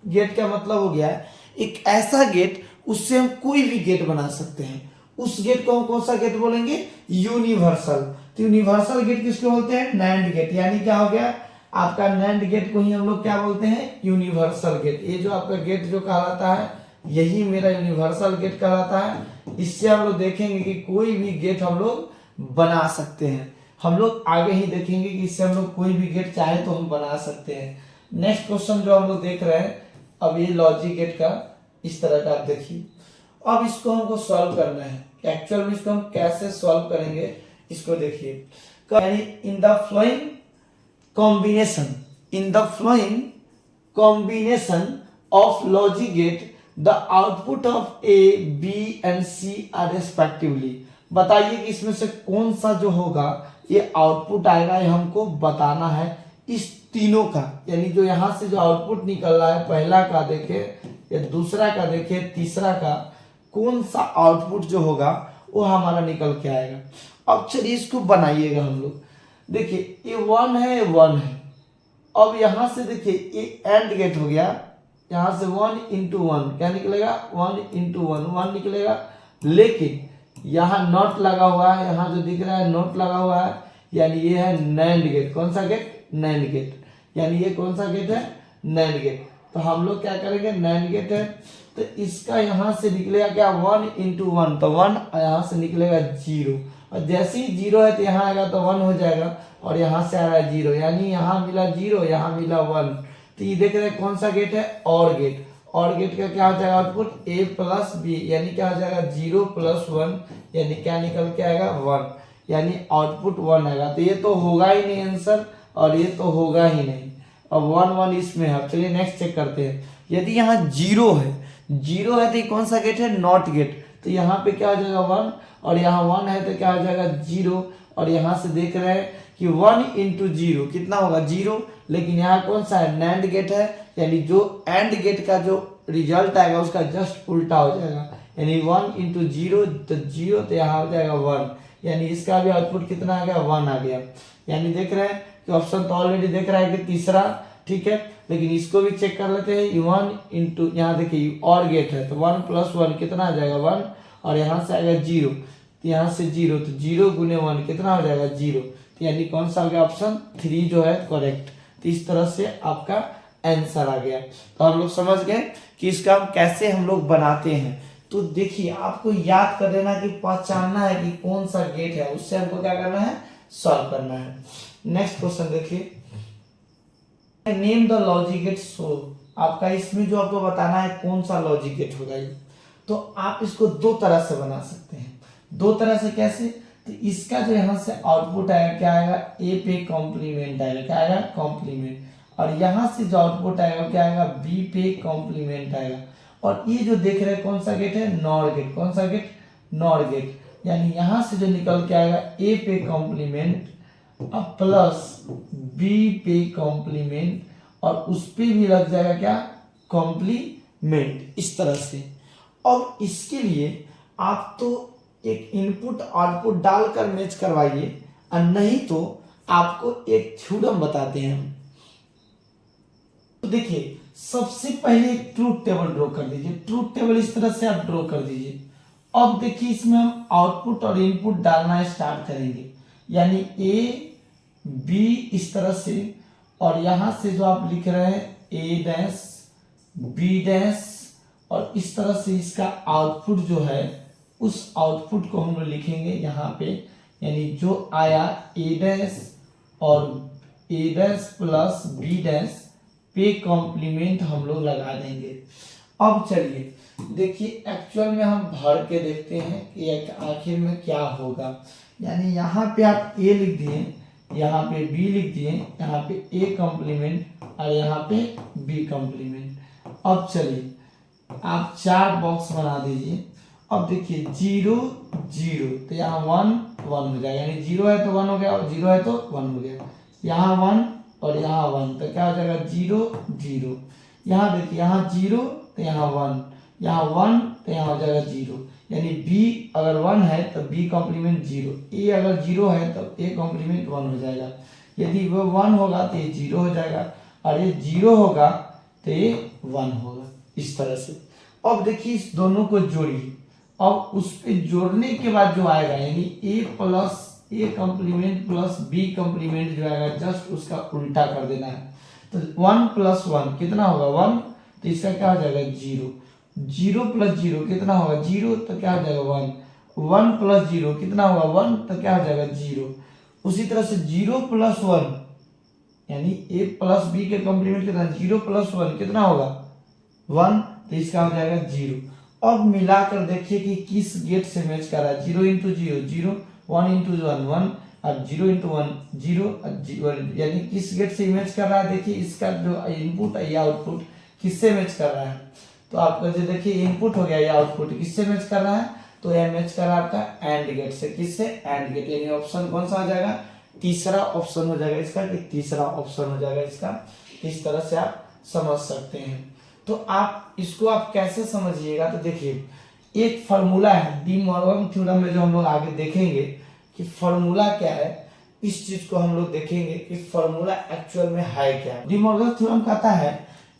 गेट का मतलब हो गया है एक ऐसा गेट, उससे हम कोई भी गेट बना सकते हैं। उस गेट को हम कौन सा गेट बोलेंगे, यूनिवर्सल। तो यूनिवर्सल गेट किसको बोलते हैं, नैंड गेट। यानी क्या हो गया आपका, नैंड गेट को ही हम लोग क्या बोलते हैं, यूनिवर्सल गेट। ये जो आपका गेट जो कहलाता है यही मेरा यूनिवर्सल गेट कहलाता है। इससे हम लोग देखेंगे कि कोई भी गेट हम लोग बना सकते हैं। हम लोग आगे ही देखेंगे कि इससे हम लोग कोई भी गेट चाहे तो हम बना सकते हैं। नेक्स्ट क्वेश्चन जो हम लोग देख रहे हैं, अब ये लॉजिक गेट का इस तरह का आप देखिए। अब इसको हमको सॉल्व करना है, एक्चुअल में इसको हम कैसे सॉल्व करेंगे इसको देखिए। यानी in the flowing combination of logic gate the output of A, B and C are respectively। बताइए कि इसमें से कौन सा जो होगा ये आउटपुट आएगा, ये हमको बताना है इस तीनों का। यानी जो यहाँ से जो आउटपुट निकल रहा है, पहला का देखे या दूसरा का देखे तीसरा का, कौन सा आउटपुट जो होगा वो हमारा निकल के आएगा। अब चलिए इसको बनाइएगा हम लोग। देखिए ये 1 है, ये 1 है। अब यहां से देखिए ये एंड गेट हो गया, यहां से 1 इंटू 1 क्या निकलेगा, 1 इंटू 1 1 निकलेगा। लेकिन यहाँ नॉट लगा हुआ है, यहाँ जो दिख रहा है नॉट लगा हुआ है, यानी ये है नैंड गेट। कौन सा गेट, नैंड गेट। यानी ये कौन सा गेट है, नैंड गेट। तो हम लोग क्या करेंगे, नैंड गेट है तो इसका यहाँ से निकलेगा क्या, 1 इंटू 1, तो 1, यहाँ से निकलेगा 0। और जैसे ही 0 है तो यहाँ आएगा तो 1 हो जाएगा, और यहाँ से आ रहा है 0, यानी यहाँ मिला 0, यहाँ मिला 1। तो ये देख रहे हैं कौन सा गेट है, और गेट। और गेट का क्या हो जाएगा आउटपुट, A प्लस बी, यानी क्या हो जाएगा 0 प्लस 1, यानी क्या निकल के आएगा 1, यानी आउटपुट 1 आएगा। तो ये तो होगा ही नहीं आंसर, और ये तो होगा ही नहीं। अब 1 1 इसमें है। चलिए नेक्स्ट चेक करते हैं। यदि यहाँ 0 है तो ये कौन सा गेट है, नॉट गेट। तो यहाँ पे क्या हो जाएगा 1, और यहाँ 1 है तो क्या हो जाएगा 0, और यहाँ से देख रहे हैं कि 1 इंटू 0 कितना होगा 0, लेकिन यहाँ कौन सा है, नैंड गेट है। यानी जो एंड गेट का जो रिजल्ट आएगा उसका जस्ट उल्टा हो जाएगा, यानी 1 इंटू 0 तो 0, तो यहाँ हो जाएगा 1, यानी इसका भी आउटपुट कितना आ गया, 1 आ गया। यानी देख रहे हैं कि ऑप्शन तो ऑलरेडी देख रहा है कि तीसरा, ठीक है। लेकिन इसको भी चेक कर लेते हैं, 1 इंटू, यहाँ देखिए और गेट है तो 1 प्लस 1 कितना आ जाएगा 1, और यहाँ से आएगा 0, तो यहाँ से 0, तो 0 गुने 1 कितना हो जाएगा 0। तो यानी कौन सा हो गया, ऑप्शन 3 जो है करेक्ट। तो इस तरह से आपका आंसर आ गया। तो हम लोग समझ गए कि इसका हम कैसे हम लोग बनाते हैं। तो देखिए आपको याद कर लेना कि पहचानना है कि कौन सा गेट है, उससे हमको क्या करना है, सॉल्व करना है। नेक्स्ट क्वेश्चन देखिए, name the logic get so. आपका इसमें जो आपको बताना है कौन सा लॉजिक गेट होगा ये। तो आप इसको दो तरह से बना सकते हैं। दो तरह से कैसे, तो इसका जो यहाँ से आउटपुट आएगा क्या आएगा, ए पे कॉम्प्लीमेंट आएगा, क्या आएगा, कॉम्प्लीमेंट। और यहाँ से जो आउटपुट आएगा क्या आएगा, बी पे कॉम्प्लीमेंट आएगा। और ये जो देख रहे हैं कौन सा गेट है, नॉर गेट। कौन सा गेट, नॉर गेट। यानी यहाँ से जो निकल के आएगा ए पे कॉम्प्लीमेंट अब प्लस बी पे कॉम्प्लीमेंट और उस पे भी लग जाएगा क्या, कॉम्प्लीमेंट, इस तरह से। और इसके लिए आप तो एक इनपुट आउटपुट डालकर मैच करवाइए, और नहीं तो आपको एक थ्योरम बताते हैं हम। तो देखिए सबसे पहले एक ट्रूथ टेबल ड्रॉ कर दीजिए। ट्रूथ टेबल इस तरह से आप ड्रॉ कर दीजिए। अब देखिए इसमें हम आउटपुट और इनपुट डालना स्टार्ट करेंगे, यानी ए बी इस तरह से, और यहां से जो आप लिख रहे हैं ए डैश बी डैश, और इस तरह से इसका आउटपुट जो है उस आउटपुट को हम लोग लिखेंगे यहाँ पे, यानी जो आया ए डैश और ए डैश प्लस बी डैश पे कॉम्प्लीमेंट हम लोग लगा देंगे। अब चलिए देखिए एक्चुअल में हम भर के देखते हैं कि आखिर में क्या होगा। यानी यहाँ पे आप ए लिख दिए, यहाँ पे बी लिख दिए, यहाँ पे ए कॉम्प्लीमेंट और यहाँ पे बी कॉम्प्लीमेंट। अब चलिए आप 4 बॉक्स बना दीजिए। अब देखिए 0 0, तो यहाँ 1 1 हो जाएगा, यानी 0 है तो 1 हो गया और 0 है तो 1 हो गया। यहाँ 1 और यहाँ 1, तो क्या हो जाएगा 0 0। यहाँ देखिए यहाँ 0 तो यहाँ 1, यहाँ 1 तो यहाँ हो जाएगा 0, यानी b अगर 1 है तो b कॉम्प्लीमेंट 0, a अगर 0 है तो a कॉम्प्लीमेंट 1 हो जाएगा। यदि वो 1 होगा तो ये 0 हो जाएगा, और ये 0 होगा तो ये 1 होगा, इस तरह से। अब देखिए इस दोनों को जोड़िए। अब उस पे जोड़ने के बाद जो आएगा, यानी a plus A complement plus B complement जो आएगा जस्ट उसका उल्टा कर देना है। तो 1 प्लस 1 कितना होगा 1, तो इसका क्या हो जाएगा 0। 0 प्लस 0 कितना होगा 0, तो क्या हो जाएगा 1। 1 प्लस 0 कितना होगा 1, तो क्या हो जाएगा 0। उसी तरह से 0 प्लस 1 यानी ए प्लस बी के कॉम्प्लीमेंट कितना, 0 प्लस 1 कितना होगा 1, तो इसका हो जाएगा 0। अब मिलाकर देखिए कि किस गेट से मैच कर रहा है। 0 इंटू 0 0, 1 इंटू 1 1, और 0 इंटू 1 0, यानी किस गेट से मैच कर रहा है। देखिए इसका जो इनपुट है या आउटपुट किससे मैच कर रहा है। तो आपका जो देखिए इनपुट हो गया या आउटपुट किससे मैच कर रहा है, तो यह मैच कर रहा है आपका एंड गेट से। किससे, एंड गेट, यानी ऑप्शन कौन सा हो जाएगा, तीसरा ऑप्शन हो जाएगा इसका, कि तीसरा ऑप्शन हो जाएगा इसका। इस तरह से आप समझ सकते हैं। तो आप इसको आप कैसे समझिएगा, तो देखिए एक फॉर्मूला है डी मॉर्गन थ्योरम में, जो हम लोग आगे देखेंगे कि फॉर्मूला क्या है। इस चीज को हम लोग देखेंगे कि फॉर्मूला एक्चुअल में है क्या। डी मॉर्गन थ्योरम कहता है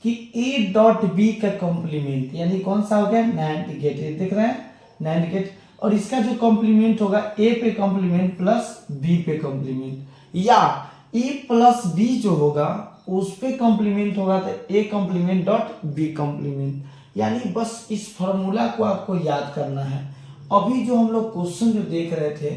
कि ए डॉट बी का कॉम्प्लीमेंट, यानी कौन सा हो गया, नैंड गेट, ये देख रहे हैं नैंड गेट, और इसका जो कॉम्प्लीमेंट होगा ए पे कॉम्प्लीमेंट प्लस बी पे कॉम्प्लीमेंट, या ए प्लस बी जो होगा उस पे कॉम्प्लीमेंट होगा तो A complement dot B complement. यानी बस इस फॉर्मूला को आपको याद करना है। अभी जो हम लोग क्वेश्चन जो देख रहे थे,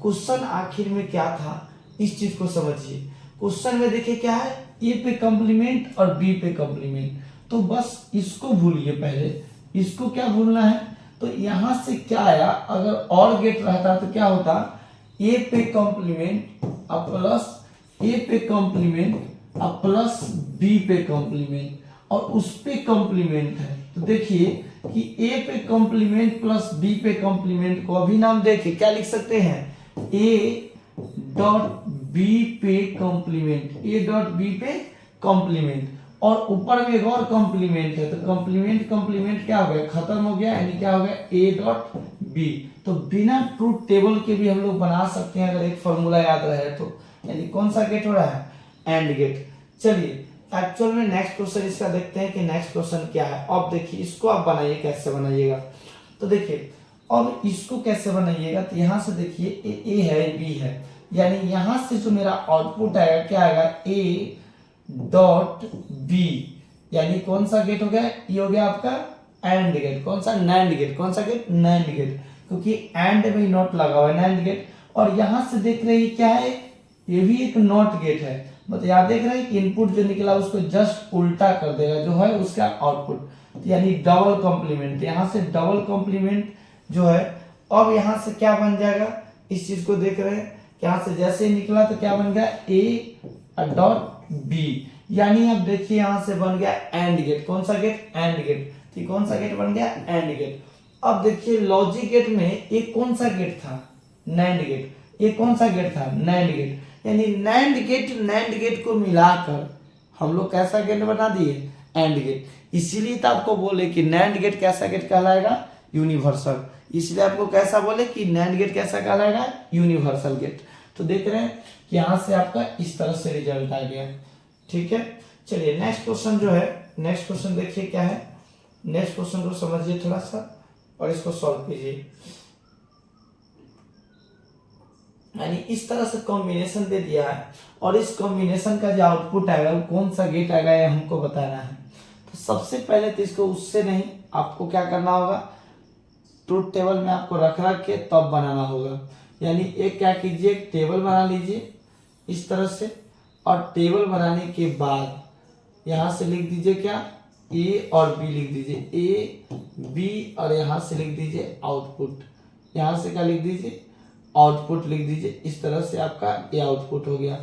क्वेश्चन आखिर में क्या था, इस चीज को समझिए। क्वेश्चन में देखिए क्या है, ए पे कॉम्प्लीमेंट और बी पे कॉम्प्लीमेंट, तो बस इसको भूलिए पहले। इसको क्या भूलना है, तो यहां से क्या आया, अगर और गेट रहता तो क्या होता, ए पे कॉम्प्लीमेंट अब प्लस ए पे कॉम्प्लीमेंट अब प्लस बी पे कॉम्प्लीमेंट, और उस पे कॉम्प्लीमेंट है। तो देखिए कि ए पे कॉम्प्लीमेंट प्लस बी पे कॉम्प्लीमेंट को अभी नाम देखिए क्या लिख सकते हैं, ए डॉट बी पे कॉम्प्लीमेंट, ए डॉट बी पे कॉम्प्लीमेंट, और ऊपर में एक और कॉम्प्लीमेंट है, तो कॉम्प्लीमेंट कॉम्प्लीमेंट क्या हो गया, खत्म हो गया, यानी क्या हो गया ए डॉट बी। तो बिना ट्रूथ टेबल के भी हम लोग बना सकते हैं अगर एक फॉर्मूला याद रहे तो। यानी कौन सा गेट हो रहा है, एंड गेट। चलिए एक्चुअल में नेक्स्ट क्वेश्चन इसका देखते हैं कि नेक्स्ट क्वेश्चन क्या है। अब देखिए इसको आप बनाइए, कैसे बनाइएगा, तो देखिए अब इसको कैसे बनाइएगा, तो यहां से देखिए ए है बी है, यानी यहां से जो मेरा आउटपुट आएगा क्या आएगा, ए डॉट बी, यानी कौन सा गेट हो गया, ये हो गया आपका एंड गेट। कौन सा, नैंड गेट। कौन सा गेट, नैंड गेट, क्योंकि एंड में नॉट लगा हुआ है, नैंड गेट। और यहां से देख रहे हैं क्या है, ये भी एक नॉट गेट है। मतलब यहाँ देख रहे हैं कि इनपुट जो निकला उसको जस्ट उल्टा कर देगा जो है उसका आउटपुट, यानी डबल कॉम्प्लीमेंट। यहाँ से डबल कॉम्प्लीमेंट जो है, अब यहाँ से क्या बन जाएगा, इस चीज को देख रहे हैं, यहाँ से जैसे ही निकला तो क्या बन गया, ए डॉट बी, यानी अब देखिए यहाँ से बन गया एंड गेट। कौन सा गेट, एंड गेट। तो कौन सा गेट बन गया, एंड गेट। अब देखिए लॉजिक गेट में एक कौन सा गेट था, नैंड गेट। ये कौन सा गेट था, नैंड गेट। यानी नैंड गेट नैंड गेट को मिलाकर हम लोग कैसा गेट बना दिए, एंड गेट। इसीलिए तो आपको बोले कि नैंड गेट कैसा गेट कहलाएगा, यूनिवर्सल। इसलिए आपको कैसा बोले कि नैंड गेट कैसा कहलाएगा, यूनिवर्सल गेट। तो देख रहे हैं कि यहाँ से आपका इस तरह से रिजल्ट आ गया। ठीक है, चलिए नेक्स्ट क्वेश्चन जो है, नेक्स्ट क्वेश्चन देखिए क्या है। नेक्स्ट क्वेश्चन को समझिए थोड़ा सा और इसको सॉल्व कीजिए। यानी इस तरह से कॉम्बिनेशन दे दिया है और इस कॉम्बिनेशन का जो आउटपुट आएगा वो कौन सा गेट आएगा ये हमको बताना है। तो सबसे पहले तो इसको उससे नहीं, आपको क्या करना होगा, ट्रूथ टेबल में आपको रख के तब बनाना होगा। यानी एक क्या कीजिए, टेबल बना लीजिए इस तरह से, और टेबल बनाने के बाद यहाँ से लिख दीजिए क्या, ए और बी लिख दीजिए, ए बी, और यहाँ से लिख दीजिए आउटपुट। यहाँ से क्या लिख दीजिए, आउटपुट लिख दीजिए। इस तरह से आपका ये आउटपुट हो गया।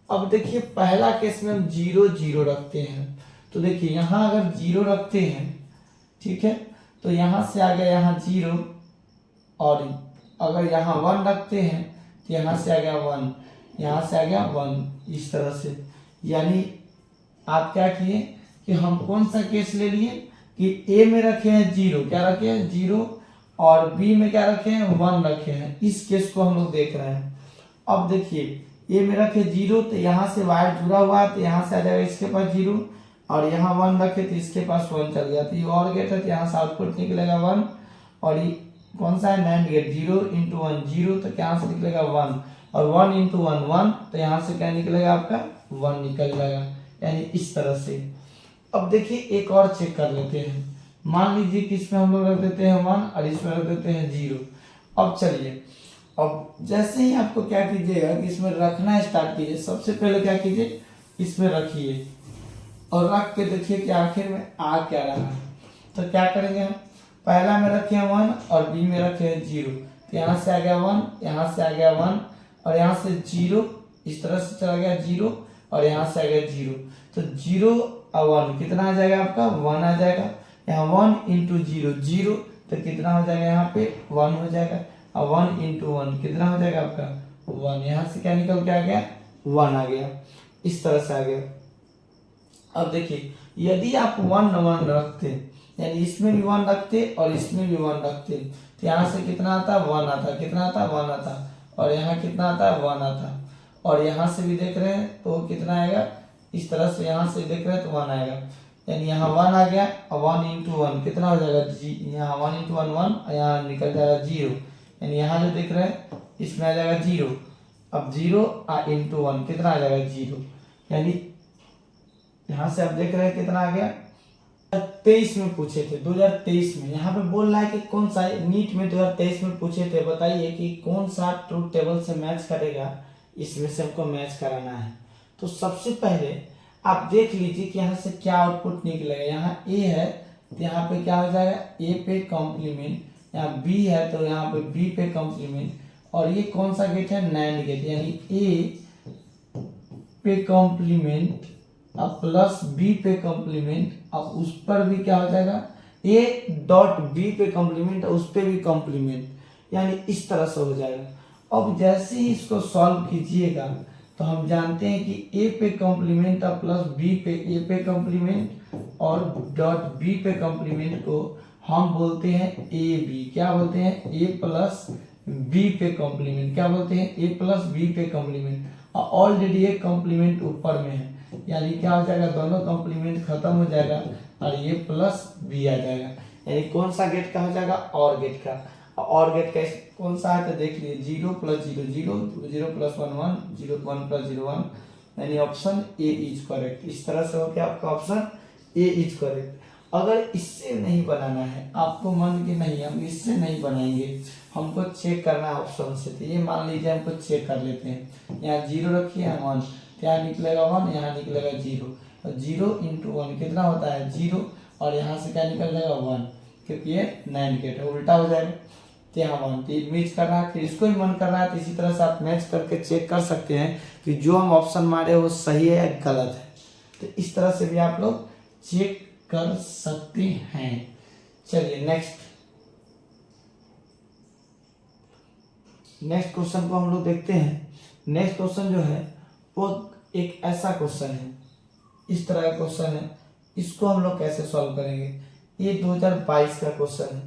अब देखिए पहला केस में हम 0 0 रखते हैं। तो देखिए यहाँ अगर 0 रखते हैं, ठीक है, तो यहाँ से आ गया यहाँ 0, और अगर यहाँ 1 रखते हैं तो यहाँ से आ गया 1, यहाँ से आ गया 1, इस तरह से। यानी आप क्या किए कि हम कौन सा केस ले लिए कि ए में रखे हैं 0, क्या रखे हैं 0, और बी में क्या रखे हैं 1 रखे हैं। इस केस को हम लोग देख रहे हैं। अब देखिए ए में रखे 0 तो यहाँ से वायर जुड़ा हुआ है तो यहाँ से आ जाएगा इसके पास 0, और यहाँ 1 रखे तो इसके पास 1 चल गया। तो ये और गेट है तो यहाँ से आउटपुट निकलेगा 1, और ये कौन सा है, नैंड गेट। 0 × 1 0, तो यहाँ से निकलेगा 1, और 1 × 1 1, तो यहाँ से क्या निकलेगा आपका 1 निकल जाएगा। यानी इस तरह से। अब देखिए एक और चेक कर लेते हैं। मान लीजिए कि इसमें हम लोग रख देते हैं 1 और इसमें रख देते हैं 0। अब चलिए, अब जैसे ही आपको क्या कीजिएगा कि इसमें रखना स्टार्ट कीजिए, सबसे पहले क्या कीजिए, इसमें रखिए और रख के देखिए कि आखिर में आ क्या रहा है। तो क्या करेंगे हम, पहला में रखे हैं 1 और बी में रखे हैं 0, तो यहाँ से आ गया 1, यहाँ से आ गया 1, और यहाँ से 0, इस तरह से चला गया 0, और यहाँ से आ गया 0। तो 0 और 1 कितना आ जाएगा आपका, 1 आ जाएगा। यहाँ 1 × 0 0, तो कितना हो जाएगा यहाँ पे 1 हो जाएगा, और 1 × 1 कितना हो जाएगा आपका 1। यहाँ से क्या निकल के आ गया, 1 आ गया। इस तरह से आ गया। अब देखिए यदि आप 1 1 रखते, यानी इसमें भी 1 रखते और इसमें भी 1 रखते, तो यहाँ से कितना आता, 1 आता, कितना आता, 1 आता, और यहाँ कितना आता, 1 आता, और यहाँ से भी देख रहे हैं तो कितना आएगा, इस तरह से यहाँ से देख रहे हैं तो 1 आएगा। यानी यहाँ 1 आ गया, और 1 × 1 कितना हो जाएगा, यहाँ 1 × 1 1, और यहाँ निकल जाएगा 0। यानी यहाँ जो देख रहे हैं इसमें आ जाएगा 0। अब 0 × 1 कितना आ जाएगा, 0। यानी यहाँ से आप देख रहे हैं कितना आ गया, 2023 में पूछे थे, 2023 में। यहाँ पे बोल रहा है कि कौन सा, नीट में 2023 में पूछे थे, बताइए कि कौन सा ट्रूथ टेबल से मैच करेगा, इसमें से हमको मैच कराना है। तो सबसे पहले आप देख लीजिए कि यहाँ से क्या आउटपुट निकलेगा। यहाँ ए है तो यहाँ पे क्या हो जाएगा, ए पे कॉम्प्लीमेंट, यहाँ बी है तो यहाँ पे बी पे कॉम्प्लीमेंट, और ये कौन सा गेट है, नैंड गेट। यानी ए पे कॉम्प्लीमेंट अब प्लस बी पे कॉम्प्लीमेंट, अब उस पर भी क्या हो जाएगा, ए डॉट बी पे कॉम्प्लीमेंट, उस पर भी कॉम्प्लीमेंट, यानी इस तरह से हो जाएगा। अब जैसे ही इसको सॉल्व कीजिएगा तो हम जानते हैं कि ए पे कॉम्प्लीमेंट और प्लस बी पे, ए पे कॉम्प्लीमेंट और डॉट बी पे कॉम्प्लीमेंट को हम बोलते हैं ए बी। क्या बोलते हैं, ए प्लस बी पे कॉम्प्लीमेंट, क्या बोलते हैं, ए प्लस बी पे कॉम्प्लीमेंट। और ऑलरेडी एक कॉम्प्लीमेंट ऊपर में है, यानी क्या हो जाएगा, दोनों कॉम्प्लीमेंट खत्म हो जाएगा और ये प्लस बी आ जाएगा। यानी कौन सा गेट का हो जाएगा, और गेट का। और गेट का कौन सा है तो देख लीजिए, 0 + 0 0, 0 + 1 1, 0 1 + 0 1, यानी ऑप्शन ए इज करेक्ट। इस तरह से हो गया आपका ऑप्शन ए इज करेक्ट। अगर इससे नहीं बनाना है, आपको मन की नहीं हम इससे नहीं बनाएंगे, हमको चेक करना है ऑप्शन से, तो ये मान लीजिए हमको चेक कर लेते हैं। यहाँ 0 रखिए, यहाँ 1, यहाँ निकलेगा 1, यहाँ निकलेगा 0, और 0 इंटू 1 कितना होता है 0, और यहाँ से क्या निकल जाएगा 1, क्योंकि ये NAND गेट है, उल्टा हो जाएगा। तो यहाँ 1, तो ये मैच कर रहा है, फिर इसको भी मन कर रहा है, तो इसी तरह से आप मैच करके चेक कर सकते हैं कि जो हम ऑप्शन मारे वो सही है या गलत है। तो इस तरह से भी आप लोग चेक कर सकते हैं। चलिए नेक्स्ट क्वेश्चन को हम लोग देखते हैं। नेक्स्ट क्वेश्चन जो है वो एक ऐसा क्वेश्चन है, इस तरह का क्वेश्चन है, इसको हम लोग कैसे सॉल्व करेंगे। ये 2022 का क्वेश्चन है,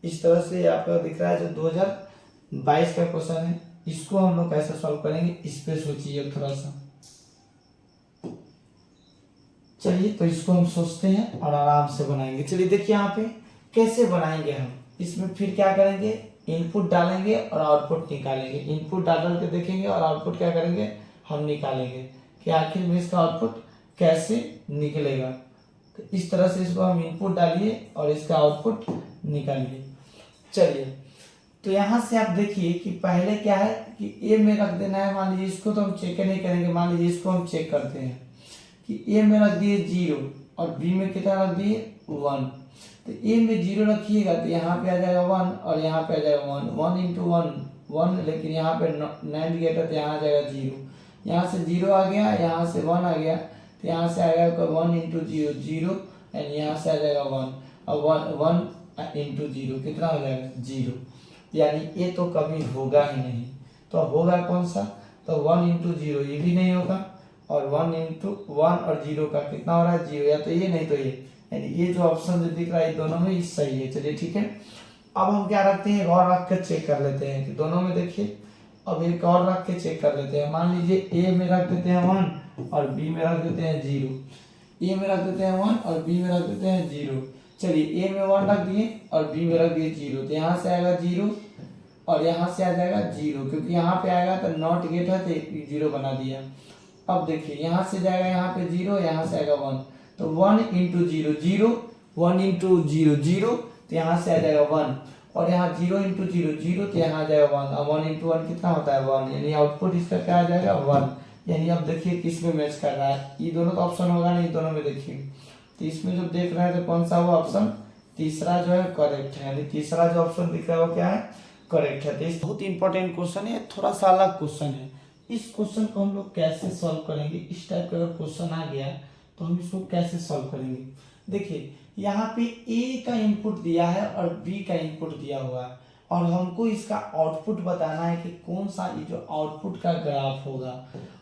इस तरह से आपको दिख रहा है जो 2022 का क्वेश्चन है, इसको हम लोग कैसे सॉल्व करेंगे इस पे सोचिए थोड़ा सा। चलिए तो इसको हम सोचते हैं और आराम से बनाएंगे। चलिए देखिए यहाँ पे कैसे बनाएंगे हम। इसमें फिर क्या करेंगे, इनपुट डालेंगे और आउटपुट निकालेंगे। इनपुट डाल के देखेंगे और आउटपुट क्या करेंगे हम निकालेंगे कि आखिर में इसका आउटपुट कैसे निकलेगा। तो इस तरह से इसको हम इनपुट डालिए और इसका आउटपुट निकालिए। चलिए तो यहाँ से आप देखिए कि पहले क्या है कि ए में रख देना है। मान लीजिए इसको तो हम चेक नहीं करेंगे, मान लीजिए इसको हम चेक करते हैं कि ए में रख दिए 0 और बी में कितना रख दिए 1। तो ए में 0 रखिएगा तो यहाँ पे आ जाएगा 1 और यहाँ पे आ जाएगा 1, 1 इंटू 1, लेकिन यहाँ पे NAND गेट है तो यहाँ आ जाएगा 0। यहाँ से 0 आ गया, यहाँ से 1 आ गया, तो यहाँ से आएगा 1 इंटू 0 0, एंड यहाँ से आ जाएगा 1 और 1 इंटू 0 कितना हो जाएगा 0। यानी ये तो कभी होगा ही नहीं, तो होगा कौन सा, तो 1 इंटू 0 ये भी नहीं होगा, और 1 इंटू 1 और 0 का कितना हो रहा है 0, या तो ये नहीं तो ये, यानी ये जो ऑप्शन जो दिख रहा है दोनों में सही है। चलिए ठीक है, अब हम क्या रखते हैं, और रख कर चेक कर लेते हैं कि दोनों में देखिए। अब एक और रख के चेक कर लेते हैं। मान लीजिए ए में रख देते हैं 1 और बी में रख देते हैं 0। ए में रख देते हैं 1 और बी में रख देते हैं 0। चलिए ए में 1 रख दिए और बी में रख दिए 0, तो यहाँ से आएगा 0 और यहाँ से आ जाएगा 0, क्योंकि यहाँ पे आएगा तो नॉट गेट है तो 0 बना दिया। अब देखिए यहाँ से जाएगा यहाँ पे 0, यहाँ से आएगा 1, तो 1 इंटू 0 0, 1 इंटू 0 0, तो यहाँ से आ जाएगा 1, और यहाँ 0 इंटू 0 0, तो यहाँ आ जाएगा 1, अब 1 इंटू 1 कितना होता है 1, यानी आउटपुट इसका क्या आ जाएगा 1। यानी अब देखिए किस में मैच कर रहा है, ये दोनों तो ऑप्शन होगा नहीं, दोनों में देखिए। तो इसमें जो देख रहे हैं तो कौन सा वो ऑप्शन तीसरा जो है करेक्ट है, यानी तीसरा जो ऑप्शन दिख रहा है वो क्या है करेक्ट है। तो इस बहुत इंपॉर्टेंट क्वेश्चन है, थोड़ा सा अलग क्वेश्चन है। इस क्वेश्चन को हम लोग कैसे सॉल्व करेंगे, इस टाइप का अगर क्वेश्चन आ गया तो हम इसको कैसे सॉल्व करेंगे। देखिए यहाँ पे ए का इनपुट दिया है और बी का इनपुट दिया हुआ है, और हमको इसका आउटपुट बताना है कि कौन सा ये जो आउटपुट का ग्राफ होगा।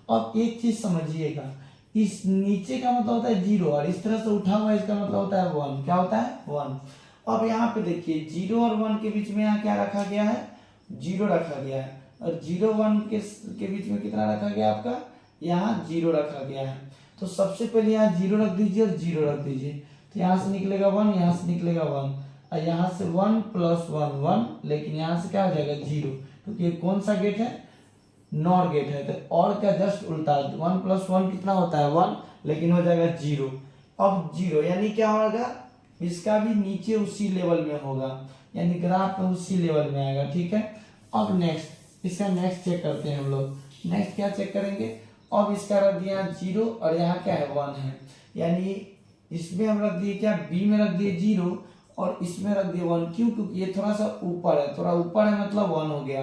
अब एक चीज समझिएगा, इस नीचे का मतलब होता है 0 और इस तरह से उठा हुआ इसका मतलब होता है 1। क्या होता है 1। अब यहाँ पे देखिए 0 और 1 के बीच में यहाँ क्या रखा गया है 0 रखा गया है, और 0 1 के बीच में कितना रखा गया आपका यहाँ 0 रखा गया है। तो सबसे पहले यहाँ 0 रख दीजिए और 0 रख दीजिए, तो यहाँ से निकलेगा 1, यहाँ से निकलेगा 1, और यहाँ से 1 प्लस 1 1, लेकिन यहाँ से क्या हो जाएगा 0, क्योंकि ये कौन सा गेट है नॉर गेट है, तो और क्या जस्ट उल्टा 1 प्लस 1 कितना होता है 1, लेकिन हो जाएगा 0। अब 0 यानी क्या होगा इसका भी नीचे उसी लेवल में होगा, यानी ग्राफ में उसी लेवल में आएगा। ठीक है, अब नेक्स्ट इसका नेक्स्ट चेक करते हैं हम लोग। नेक्स्ट क्या चेक करेंगे, अब इसका रख दिया 0 और यहाँ क्या है 1 है, यानी इसमें हम रख दिए क्या बी में रख दिए 0 और इसमें रख दिए 1। क्यों, क्योंकि ये थोड़ा सा ऊपर है, थोड़ा ऊपर है मतलब 1 हो गया,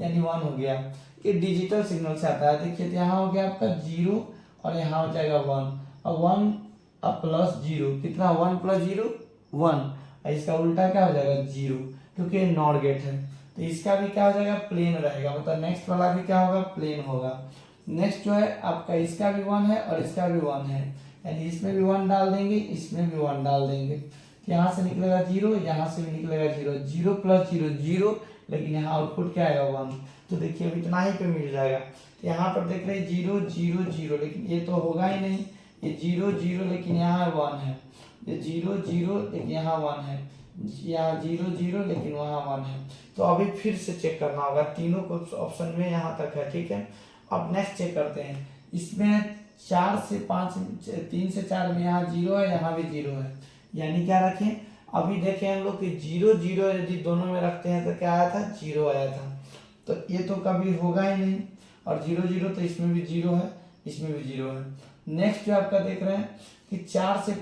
यानी 1 हो गया। ये डिजिटल सिग्नल से आता है। देखिए यहाँ हो गया आपका 0 और यहाँ हो जाएगा 1, और 1 अब प्लस 0 कितना 1 प्लस 0 1, और इसका उल्टा क्या हो जाएगा 0, क्योंकि ये नॉर गेट है। तो इसका भी क्या हो जाएगा प्लेन रहेगा, मतलब नेक्स्ट वाला भी क्या होगा प्लेन होगा। नेक्स्ट जो है आपका इसका भी 1 है और इसका भी 1 है, यानी इसमें भी 1 डाल देंगे, इसमें भी 1 डाल देंगे, तो यहाँ से निकलेगा 0, यहाँ से भी निकलेगा 0, 0 प्लस 0 0, लेकिन यहाँ आउटपुट क्या आएगा 1। तो देखिए अब इतना ही पे मिल जाएगा। तो यहाँ पर देख रहे 0 0 0, लेकिन ये तो होगा ही नहीं, ये 0 0 लेकिन यहाँ 1 है, ये 0 0 लेकिन यहाँ 1 है, यहाँ 0 0 लेकिन वहाँ 1 है। तो अभी फिर से चेक करना होगा, तीनों को ऑप्शन में यहाँ तक है। ठीक है, अब नेक्स्ट चेक करते हैं। इसमें 4 से 5, 3 से 4 में यहाँ 0 है, यहाँ भी 0 है, यानी क्या रखें, अभी देखें हम लोग कि 0 0 यदि दोनों में रखते हैं तो क्या आया था, 0 आया था। तो ये तो कभी होगा ही नहीं, और 0 0 तो इसमें भी 0 है, इसमें भी 0 है। नेक्स्ट जो आपका देख रहे हैं कि 4 से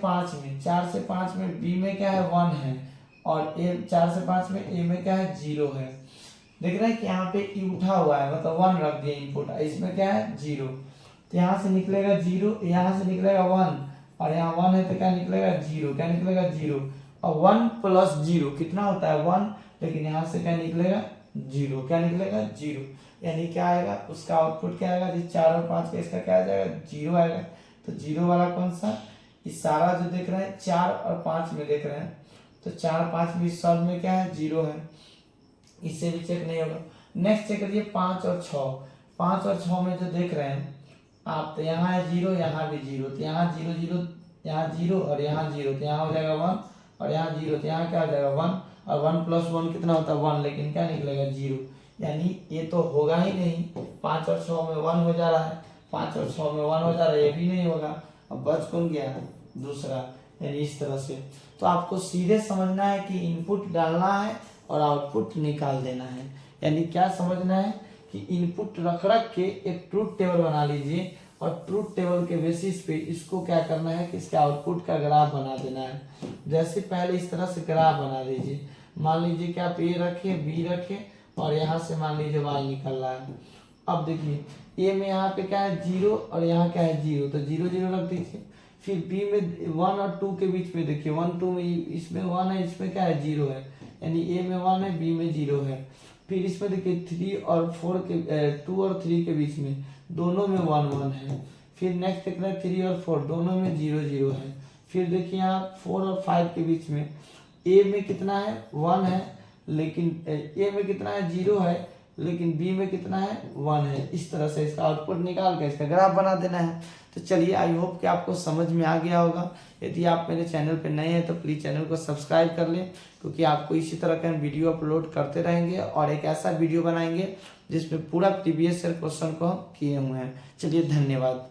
5 में बी में क्या है, 1 है, और ए 4 से 5 में ए में क्या है, 0 है। देख रहे हैं कि यहाँ पे ई उठा हुआ है, मतलब 1 रख दिया इनपुट, इसमें क्या है, 0, तो यहाँ से निकलेगा 0, यहाँ से निकलेगा 1, और यहाँ 1 है तो क्या निकलेगा, 0, क्या निकलेगा, 0, और 1 प्लस 0 कितना होता है, 1, लेकिन यहाँ से क्या निकलेगा, 0, क्या निकलेगा, 0, यानी क्या आएगा, उसका आउटपुट क्या आएगा, जी 4 और 5 का इसका क्या आ जाएगा, 0 आएगा। तो 0 वाला कौन सा, इस सारा जो देख रहे हैं 4 और 5 में देख रहे हैं, तो 4 5 में इस सब में क्या है, 0 है, इससे भी चेक नहीं होगा। नेक्स्ट चेक करिए 5 और 6 में जो देख रहे हैं आप, तो यहाँ है 0, यहाँ भी 0, तो यहाँ 0 0, यहाँ 0 और यहाँ 0, तो यहाँ हो जाएगा 1, और यहाँ 0, तो यहाँ क्या हो जाएगा 1, और 1 प्लस 1 कितना होता है, 1, लेकिन क्या निकलेगा, 0, यानी ये तो होगा ही नहीं। 5 और 6 में 1 हो जा रहा है, 5 और 6 में 1 हो जा रहा है, ये भी नहीं होगा। अब बच कौन गया, दूसरा, यानी इस तरह से। तो आपको सीधे समझना है कि इनपुट डालना है और आउटपुट निकाल देना है, यानी क्या समझना है कि इनपुट रख के एक ट्रूथ टेबल बना लीजिए, और ट्रूथ टेबल के बेसिस पे इसको क्या करना है कि इसके आउटपुट का ग्राफ बना देना है। जैसे पहले इस तरह से ग्राफ बना लीजिए, मान लीजिए कि आप ए रखे, बी रखे, और यहाँ से मान लीजिए वाई निकल रहा है। अब देखिए ए में यहाँ पे क्या है, 0, और यहाँ क्या है, 0, तो 0 0 रख दीजिए। फिर बी में 1 और 2 के बीच में देखिए 1 2 में इसमें 1 है, इसमें क्या है, 0 है, यानी ए में 1 है, बी में 0 है। फिर इसमें देखिए 3 और 4 के 2 और 3 के बीच में दोनों में 1 1 है। फिर नेक्स्ट देख रहे हैं 3 और 4 दोनों में 0 0 है। फिर देखिए यहाँ 4 और 5 के बीच में ए में कितना है, 1 है, लेकिन ए में कितना है, 0 है, लेकिन बी में कितना है, 1 है। इस तरह से इसका आउटपुट निकाल के इसका ग्राफ बना देना है। तो चलिए, आई होप कि आपको समझ में आ गया होगा। यदि आप मेरे चैनल पर नए हैं तो प्लीज़ चैनल को सब्सक्राइब कर लें, क्योंकि आपको इसी तरह का वीडियो अपलोड करते रहेंगे, और एक ऐसा वीडियो बनाएंगे जिसमें पूरा प्रीवियस ईयर क्वेश्चन को हम किए हुए हैं। चलिए, धन्यवाद।